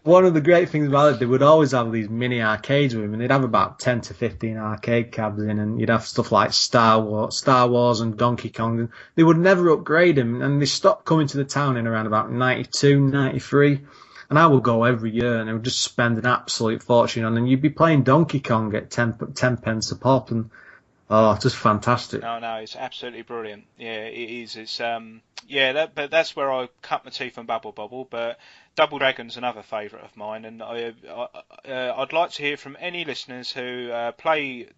One of the great things about it, they would always have these mini arcades with them, and they'd have about 10 to 15 arcade cabs in, and you'd have stuff like Star Wars and Donkey Kong, and they would never upgrade them, and they stopped coming to the town in around about 92, 93. And I would go every year, and I would just spend an absolute fortune on, and you'd be playing Donkey Kong at 10 pence a pop, and just fantastic. No, it's absolutely brilliant. Yeah, it is. It's but that's where I cut my teeth on Bobble. But Double Dragon's another favourite of mine, and I'd like to hear from any listeners who play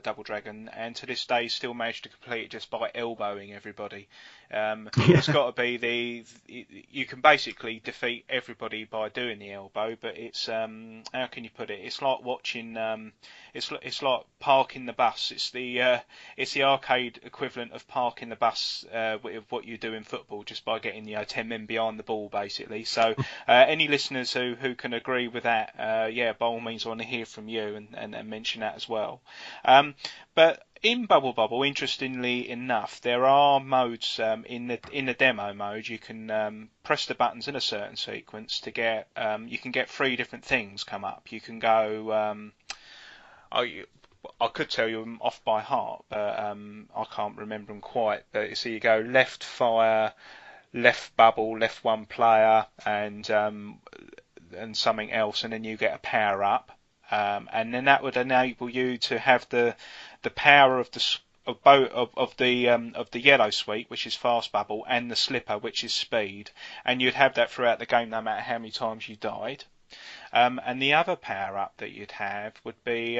Double Dragon and to this day still manage to complete it just by elbowing everybody. It's got to be you can basically defeat everybody by doing the elbow, but it's how can you put it? It's like watching it's like parking the bus. It's the arcade equivalent of parking the bus with what you do in football, just by getting 10 men behind the ball basically. So any listeners who can agree with that, by all means I want to hear from you and mention that as well. But in Bobble, interestingly enough, there are modes in the demo mode. You can press the buttons in a certain sequence to get. You can get 3 different things come up. You can go. I could tell you them off by heart, but I can't remember them quite. But so you go left fire, left bubble, left one player, and something else, and then you get a power up, and then that would enable you to have the power of the yellow sweep, which is fast bubble, and the slipper, which is speed, and you'd have that throughout the game, no matter how many times you died. And the other power up that you'd have would be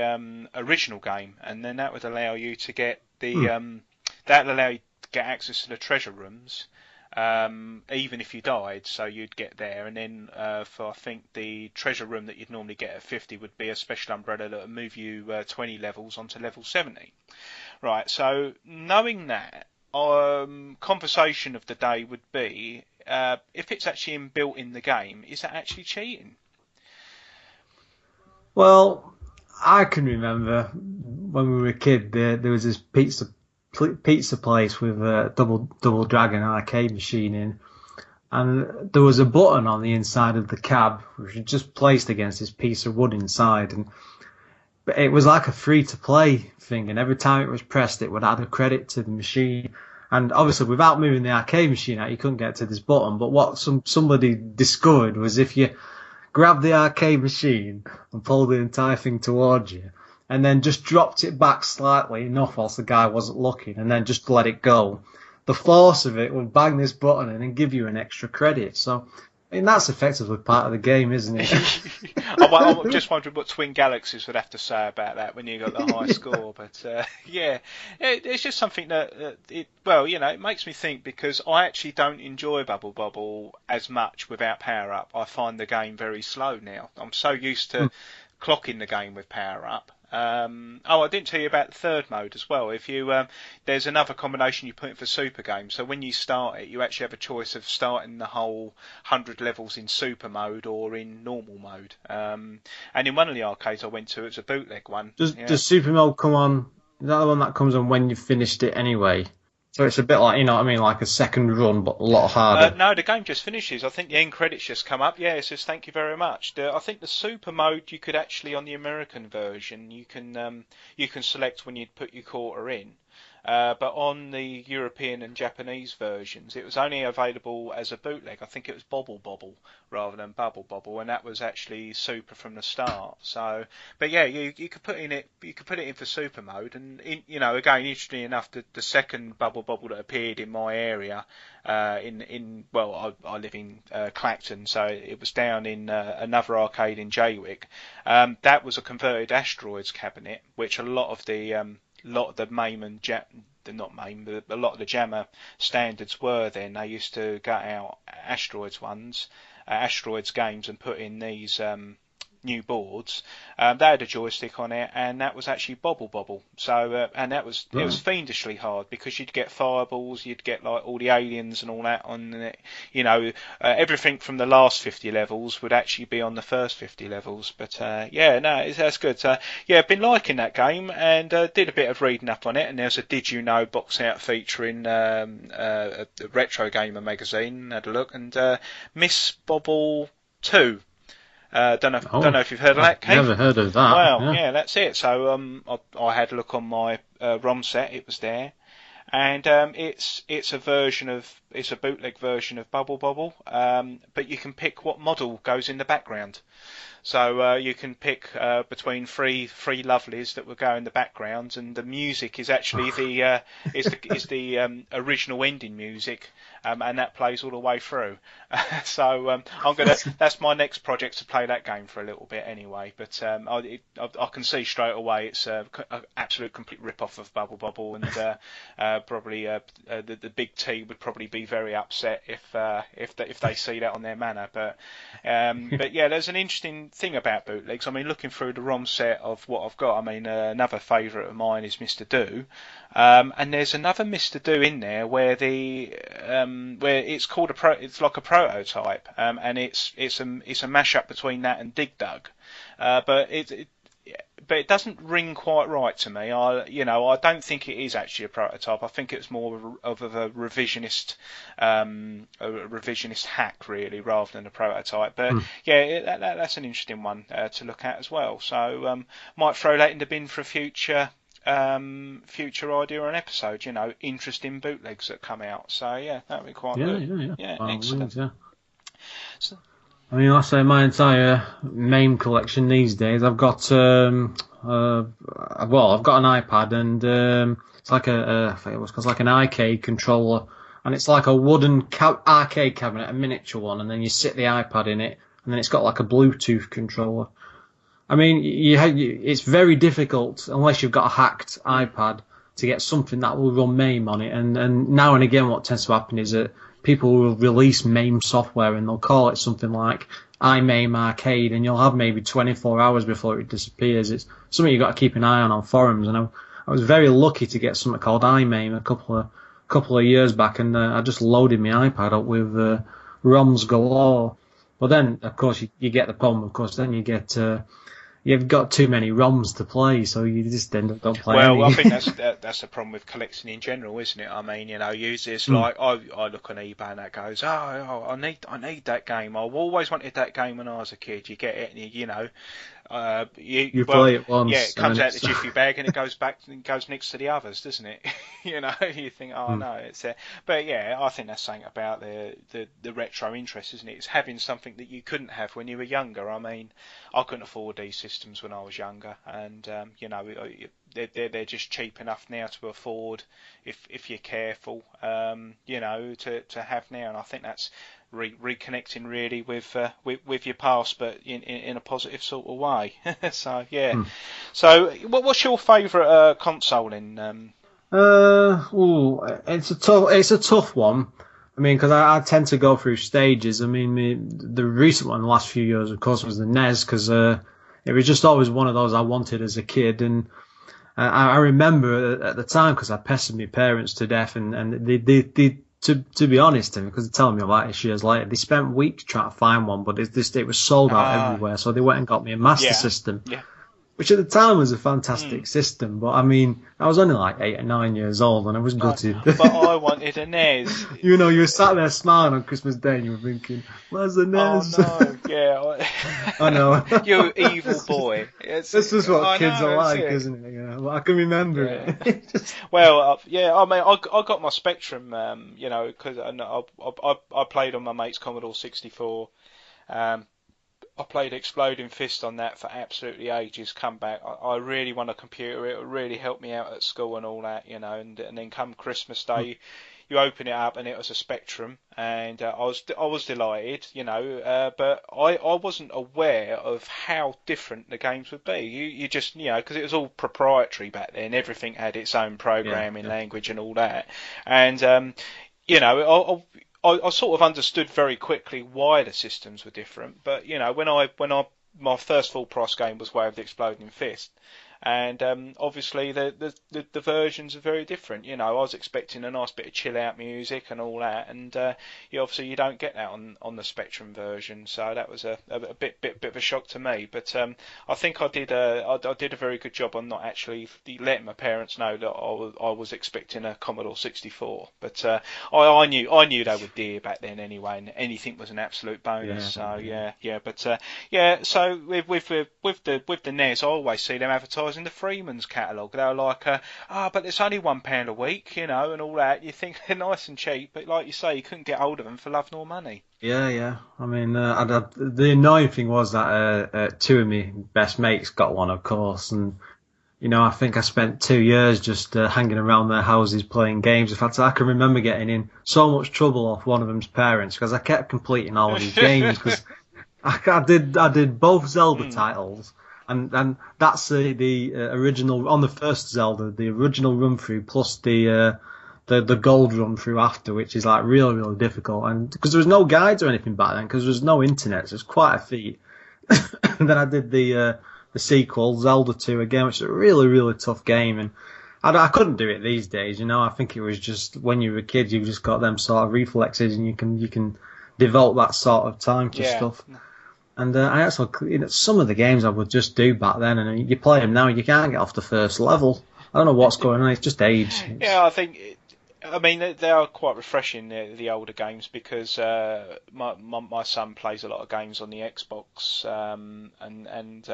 original game, and then that would allow you to get that would allow you to get access to the treasure rooms, even if you died. So you'd get there, and then for I think the treasure room that you'd normally get at 50 would be a special umbrella that would move you 20 levels onto level 70. Right. So knowing that, conversation of the day would be if it's actually inbuilt in the game, is that actually cheating? Well, I can remember when we were a kid, there was this pizza place with a double dragon arcade machine in, and there was a button on the inside of the cab which was just placed against this piece of wood inside, and it was like a free to play thing, and every time it was pressed it would add a credit to the machine. And obviously without moving the arcade machine out you couldn't get to this button, but what somebody discovered was if you grab the arcade machine and pull the entire thing towards you, and then just dropped it back slightly enough whilst the guy wasn't looking, and then just let it go, the force of it would bang this button and then give you an extra credit. So, I mean, that's effectively part of the game, isn't it? I'm just wondering what Twin Galaxies would have to say about that when you got the high score. But yeah, it's just something that it makes me think, because I actually don't enjoy Bubble Bobble as much without power up. I find the game very slow now. I'm so used to clocking the game with power up. I didn't tell you about the third mode as well. If you there's another combination you put in for super games. So when you start it, you actually have a choice of starting the whole 100 levels in super mode or in normal mode. And in one of the arcades I went to, it's a bootleg one. Does super mode come on? Is that the one that comes on when you've finished it anyway? So it's a bit like, you know what I mean, like a second run, but a lot harder. No, the game just finishes. I think the end credits just come up. Yeah, it says thank you very much. I think the super mode you could actually, on the American version, you can select when you'd put your quarter in. But on the European and Japanese versions, it was only available as a bootleg. I think it was Bobble rather than Bubble Bobble, and that was actually super from the start. So, but yeah, you could put it in for super mode, and again, interestingly enough, the second Bubble Bobble that appeared in my area, I live in Clacton, so it was down in another arcade in Jaywick. That was a converted Asteroids cabinet, which a lot of the MAME and not MAME, but a lot of the Jammer standards were then. They used to gut out Asteroids games and put in these new boards. They had a joystick on it, and that was actually Bobble. So, and it was fiendishly hard, because you'd get fireballs, you'd get like all the aliens and all that on it. Everything from the last 50 levels would actually be on the first 50 levels. But that's good. I've been liking that game, and did a bit of reading up on it. And there's a Did You Know box out featuring a Retro Gamer magazine. Had a look, and Miss Bobble 2. Don't know if you've heard of that, Keith. Never heard of that. Well, yeah, that's it. So I had a look on my ROM set. It was there, and it's a bootleg version of Bubble Bobble. But you can pick what model goes in the background. So you can pick between three lovelies that will go in the background, and the music is actually the original ending music, and that plays all the way through. So that's my next project, to play that game for a little bit anyway. But I can see straight away it's an absolute complete rip-off of Bubble Bobble, and probably the big T would probably be very upset if they see that on their manor. But yeah, there's an interesting thing about bootlegs. I mean, looking through the ROM set of what I've got, I mean, another favourite of mine is Mr. Do, and there's another Mr. Do in there where where it's called it's like a prototype, and it's a mashup between that and Dig Dug, but but it doesn't ring quite right to me. I don't think it is actually a prototype. I think it's more of a revisionist hack, really, rather than a prototype. But yeah, that's an interesting one to look at as well. So might throw that in the bin for a future idea or an episode. Interesting bootlegs that come out. So yeah, that'd be quite good. Yeah, excellent. So, I mean, I say my entire MAME collection these days. I've got I've got an iPad, and it's like it's like an arcade controller, and it's like a wooden arcade cabinet, a miniature one, and then you sit the iPad in it, and then it's got like a Bluetooth controller. I mean, it's very difficult unless you've got a hacked iPad to get something that will run MAME on it, and now and again, what tends to happen is that people will release MAME software and they'll call it something like iMAME Arcade, and you'll have maybe 24 hours before it disappears. It's something you've got to keep an eye on forums. And I was very lucky to get something called iMAME a couple of years back, and I just loaded my iPad up with ROMs galore. But then, of course, you get the problem. Of course, then you've got too many ROMs to play, so you just end up don't play any. Well, I think that's the problem with collecting in general, isn't it? I mean, users like I look on eBay and that goes, I need that game. I've always wanted that game when I was a kid. You get it, and you play it once. Yeah, it comes out the jiffy bag and it goes back and goes next to the others, doesn't it? You think, no, it's but yeah, I think that's something about the retro interest, isn't it? It's having something that you couldn't have when you were younger. I mean, I couldn't afford these systems when I was younger, and they're just cheap enough now to afford if you're careful, to have now, and I think that's reconnecting really with your past, but in a positive sort of way. So yeah. So what's your favourite console in? It's a tough one. I mean, because I tend to go through stages. I mean, the recent one in the last few years, of course, was the NES, because it was just always one of those I wanted as a kid. And I remember at the time, because I pestered my parents to death, and they to be honest, because they're telling me about it years later, they spent weeks trying to find one, but it was sold out everywhere. So they went and got me a Master System. Yeah. Which at the time was a fantastic system, but I mean, I was only like 8 or 9 years old, and I was gutted. But I wanted a NES. You were sat there smiling on Christmas Day, and you were thinking, "Where's the NES?" Oh no, yeah, I know. You evil boy. This is what kids are like, isn't it? Yeah, well, I can remember it. Well, I mean, I got my Spectrum, because I played on my mate's Commodore 64. I played Exploding Fist on that for absolutely ages. Come back, I really want a computer. It would really help me out at school and all that, and then come Christmas Day, you open it up and it was a Spectrum, and I was delighted, but I wasn't aware of how different the games would be. You just, because it was all proprietary back then. Everything had its own programming language and all that, and I sort of understood very quickly why the systems were different, but when my first full price game was Way of the Exploding Fist, and obviously the versions are very different. I was expecting a nice bit of chill out music and all that, and obviously you don't get that on the Spectrum version, so that was a bit of a shock to me. But I think I did a very good job on not actually letting my parents know that I was expecting a Commodore 64. But I knew they were dear back then anyway, and anything was an absolute bonus. Yeah. So yeah. But So with the NES, I always see them advertising in the Freeman's catalogue. They were like, but it's only £1 a week, and all that. You think they're nice and cheap, but like you say, you couldn't get hold of them for love nor money. Yeah. I mean, the annoying thing was that 2 of my best mates got one, of course, and I think I spent 2 years just hanging around their houses playing games. In fact, I can remember getting in so much trouble off one of them's parents because I kept completing all of these games because I did both Zelda titles. And that's the original on the first Zelda, the original run through plus the gold run through after, which is like really difficult. And because there was no guides or anything back then, because there was no internet, so it's quite a feat. And then I did the sequel, Zelda 2 again, which is a really tough game. And I couldn't do it these days. I think it was just when you were a kid, you just got them sort of reflexes, and you can devote that sort of time to stuff. And I actually, some of the games I would just do back then, and you play them now, you can't get off the first level. I don't know what's going on. It's just age. Yeah, I think. I mean, they are quite refreshing, the older games, because my son plays a lot of games on the Xbox, and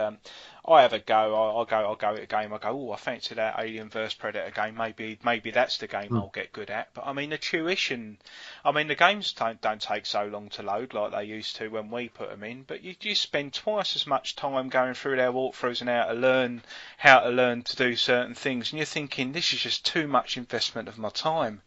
I have a go. I'll go at a game. I go, oh, I fancy that Alien vs Predator game. Maybe that's the game I'll get good at. But I mean, the tuition. I mean, the games don't take so long to load like they used to when we put them in. But you spend twice as much time going through their walkthroughs and how to learn to do certain things. And you're thinking, this is just too much investment of my time.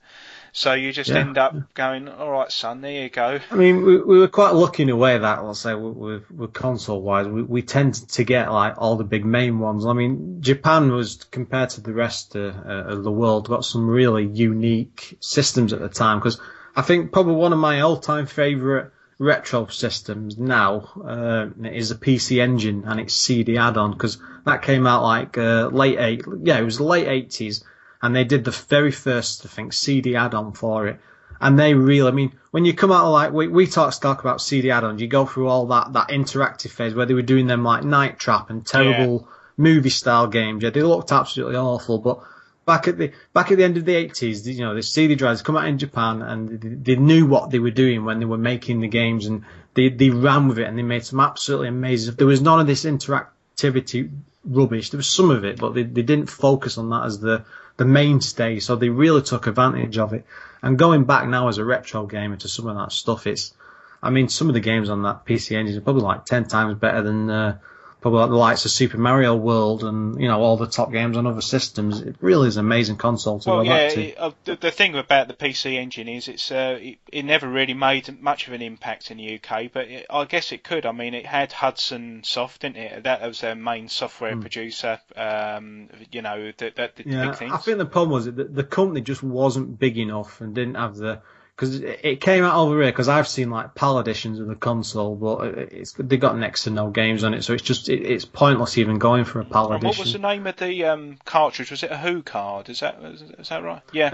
So you just end up going, all right, son, there you go. I mean, we were quite lucky in a way that, let's say, with console-wise, we tended to get like all the big main ones. I mean, Japan was, compared to the rest of the world, got some really unique systems at the time. Because I think probably one of my all-time favourite retro systems now is a PC Engine and its CD add-on, because that came out like it was the late 80s. And they did the very first, I think, CD add-on for it. And they really, I mean, when you come out of like, we talk about CD add-ons, you go through all that interactive phase where they were doing them like Night Trap and terrible movie-style games. Yeah, they looked absolutely awful. But back at the end of the 80s, the CD drives come out in Japan and they knew what they were doing when they were making the games, and they ran with it and they made some absolutely amazing. There was none of this interactivity rubbish. There was some of it, but they didn't focus on that as the mainstay, so they really took advantage of it. And going back now as a retro gamer to some of that stuff, some of the games on that PC Engine are probably like 10 times better than probably like the likes of Super Mario World and all the top games on other systems. It really is an amazing console to go back to. The thing about the PC Engine is it never really made much of an impact in the UK, but I guess it could. I mean, it had Hudson Soft, didn't it? That was their main software producer. The big things. I think the problem was that the company just wasn't big enough and didn't have the. Because it came out over here, because I've seen like PAL editions of the console, but they got next to no games on it, so it's pointless even going for a PAL edition. What was the name of the cartridge? Was it a Who card? Is that right? Yeah.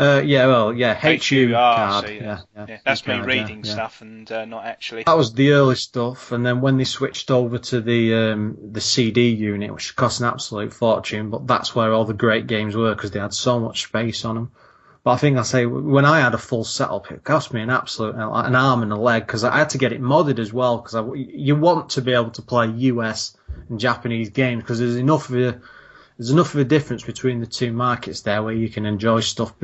HU card. Yeah. That's me reading stuff and not actually. That was the early stuff, and then when they switched over to the CD unit, which cost an absolute fortune, but that's where all the great games were, because they had so much space on them. But I think when I had a full setup, it cost me an arm and a leg, because I had to get it modded as well, because you want to be able to play US and Japanese games, because there's enough of a difference between the two markets there where you can enjoy stuff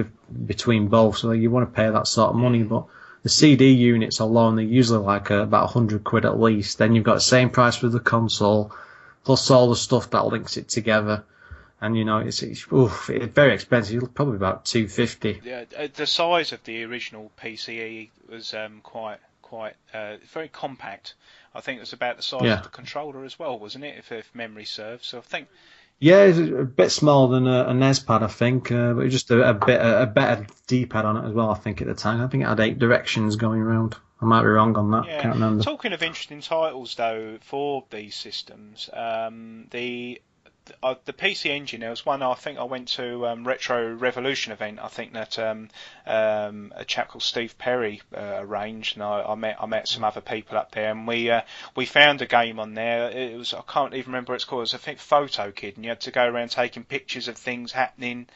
between both. So you want to pay that sort of money. But the CD units alone, they're usually like about £100 at least. Then you've got the same price for the console, plus all the stuff that links it together. And it's very expensive. Probably about $250. Yeah, the size of the original PCE was quite very compact. I think it was about the size of the controller as well, wasn't it? If memory serves. So I think. Yeah, it's a bit smaller than a NES pad, I think, but it was just a better D-pad on it as well. I think at the time, I think it had 8 directions going around. I might be wrong on that. Can't remember. Talking of interesting titles though for these systems, the PC Engine, there was one I think I went to Retro Revolution event. I think that a chap called Steve Perry arranged, and I met some other people up there, and we found a game on there. It was, I can't even remember what it's called. It was, I think, Photo Kid, and you had to go around taking pictures of things happening.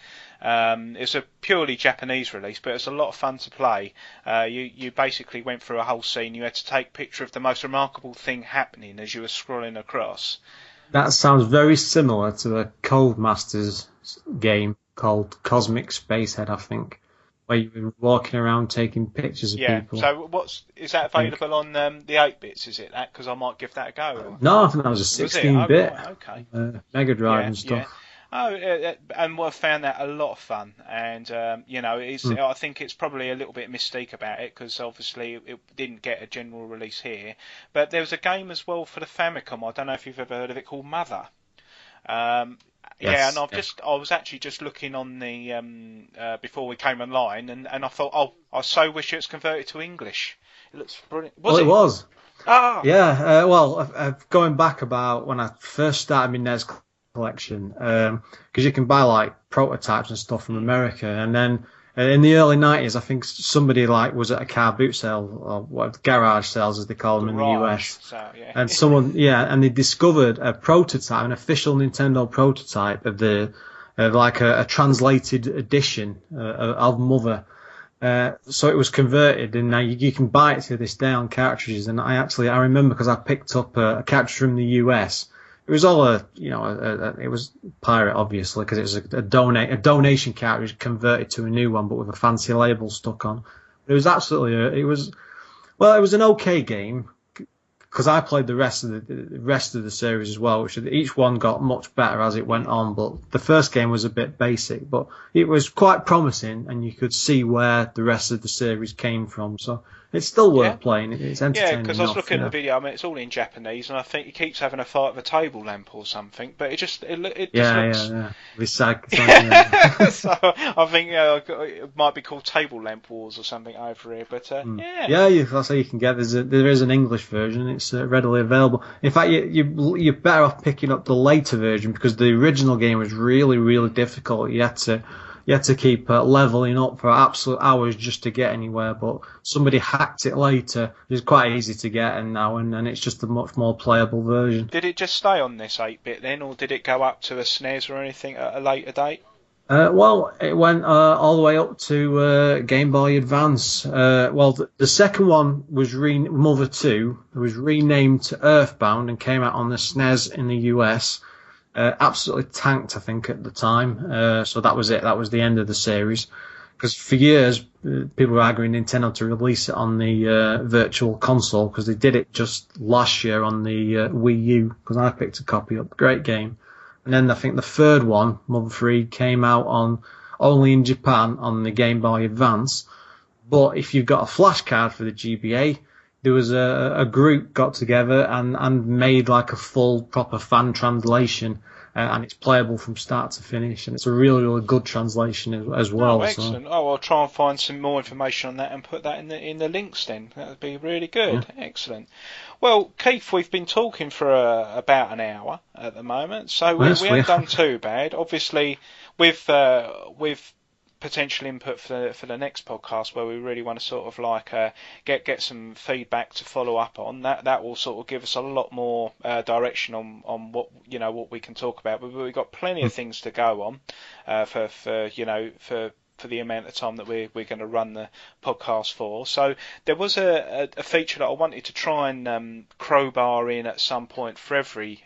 It's a purely Japanese release, but it was a lot of fun to play. You basically went through a whole scene. You had to take a picture of the most remarkable thing happening as you were scrolling across. That sounds very similar to a Codemasters game called Cosmic Spacehead, I think, where you were walking around taking pictures of people. So is that available on the 8-bits, is it? That? Because I might give that a go. No, I think that was a 16-bit. Okay. Mega Drive and stuff. Yeah. And I found that a lot of fun, and I think it's probably a little bit mystique about it, because obviously it didn't get a general release here. But there was a game as well for the Famicom. I don't know if you've ever heard of it, called Mother. And I was actually just looking on the before we came online, and I thought, I so wish it was converted to English. It looks brilliant. It was. Ah. Yeah. Going back about when I first started my NES collection, because you can buy like prototypes and stuff from America, and then In the early 90s, I think somebody was at a car boot sale, or what, garage sales as they call them in the US. So, yeah. And and they discovered a prototype, an official Nintendo prototype of a translated edition of Mother. So it was converted, and now you can buy it to this day on cartridges. And I remember because I picked up a cartridge from the US. It was all it was pirate, obviously, because it was a donation cartridge converted to a new one, but with a fancy label stuck on. It was absolutely, it was an okay game, because I played the rest of the series as well, which each one got much better as it went on. But the first game was a bit basic, but it was quite promising, and you could see where the rest of the series came from. So it's still worth playing. It's entertaining. Yeah, because I was looking at the video. I mean, it's all in Japanese, and I think he keeps having a fight with a table lamp or something. But it just looks. Yeah. So I think it might be called Table Lamp Wars or something over here. But that's how you can get. There is an English version. It's readily available. In fact, you're better off picking up the later version, because the original game was really, really difficult. You had to keep leveling up for absolute hours just to get anywhere, but somebody hacked it later. It's quite easy to get now, and it's just a much more playable version. Did it just stay on this 8-bit then, or did it go up to a SNES or anything at a later date? Well, it went all the way up to Game Boy Advance. The second one was Mother 2. It was renamed to Earthbound and came out on the SNES in the US. Absolutely tanked, I think, at the time. So that was it. That was the end of the series. Because for years, people were arguing Nintendo to release it on the Virtual Console, because they did it just last year on the Wii U, because I picked a copy up. Great game. And then I think the third one, Mother 3, came out only in Japan on the Game Boy Advance. But if you've got a flash card for the GBA, there was a group got together and made like a full proper fan translation, and it's playable from start to finish, and it's a really, really good translation as well. Oh, excellent! So. Oh, I'll try and find some more information on that and put that in the links. Then that would be really good. Yeah. Excellent. Well, Keith, we've been talking for about an hour at the moment, so we haven't done too bad. Obviously, with potential input for the next podcast, where we really want to sort of get some feedback to follow up on, that will sort of give us a lot more direction on what we can talk about. But we've got plenty of things to go on for the amount of time that we're going to run the podcast for. So there was a feature that I wanted to try and crowbar in at some point for every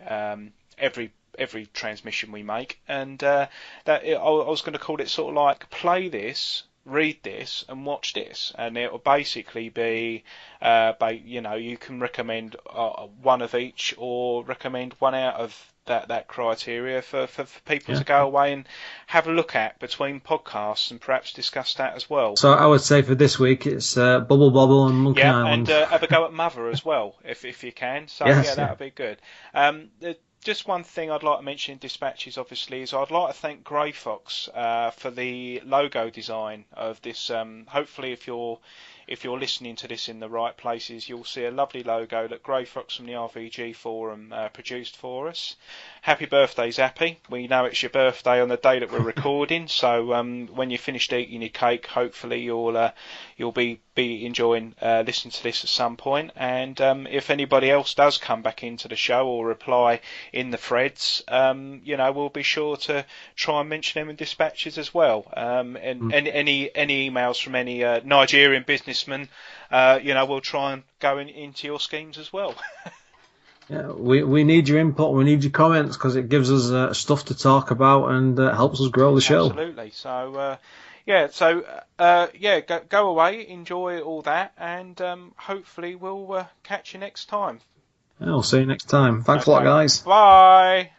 transmission we make, and I was going to call it sort of like play this, read this, and watch this, and it will basically be you can recommend one of each, or recommend one out of that criteria for people to go away and have a look at between podcasts, and perhaps discuss that as well. So I would say for this week it's Bobble and Monkey Island. And have a go at Mother as well if you can. So that would be good. Just one thing I'd like to mention in Dispatches, obviously, is I'd like to thank Grey Fox for the logo design of this. Hopefully, if you're listening to this in the right places, you'll see a lovely logo that Grey Fox from the RVG Forum produced for us. Happy birthday, Zappy. We know it's your birthday on the day that we're recording, so when you're finished eating your cake, hopefully you'll be enjoying listening to this at some point. And if anybody else does come back into the show or reply in the threads, we'll be sure to try and mention them in Dispatches as well. And any emails from any Nigerian businessmen, we'll try and go into your schemes as well. Yeah, we need your input, we need your comments, because it gives us stuff to talk about and helps us grow the show. Absolutely. So, go away, enjoy all that, and hopefully we'll catch you next time. Yeah, we'll see you next time. Thanks a lot, guys. Bye.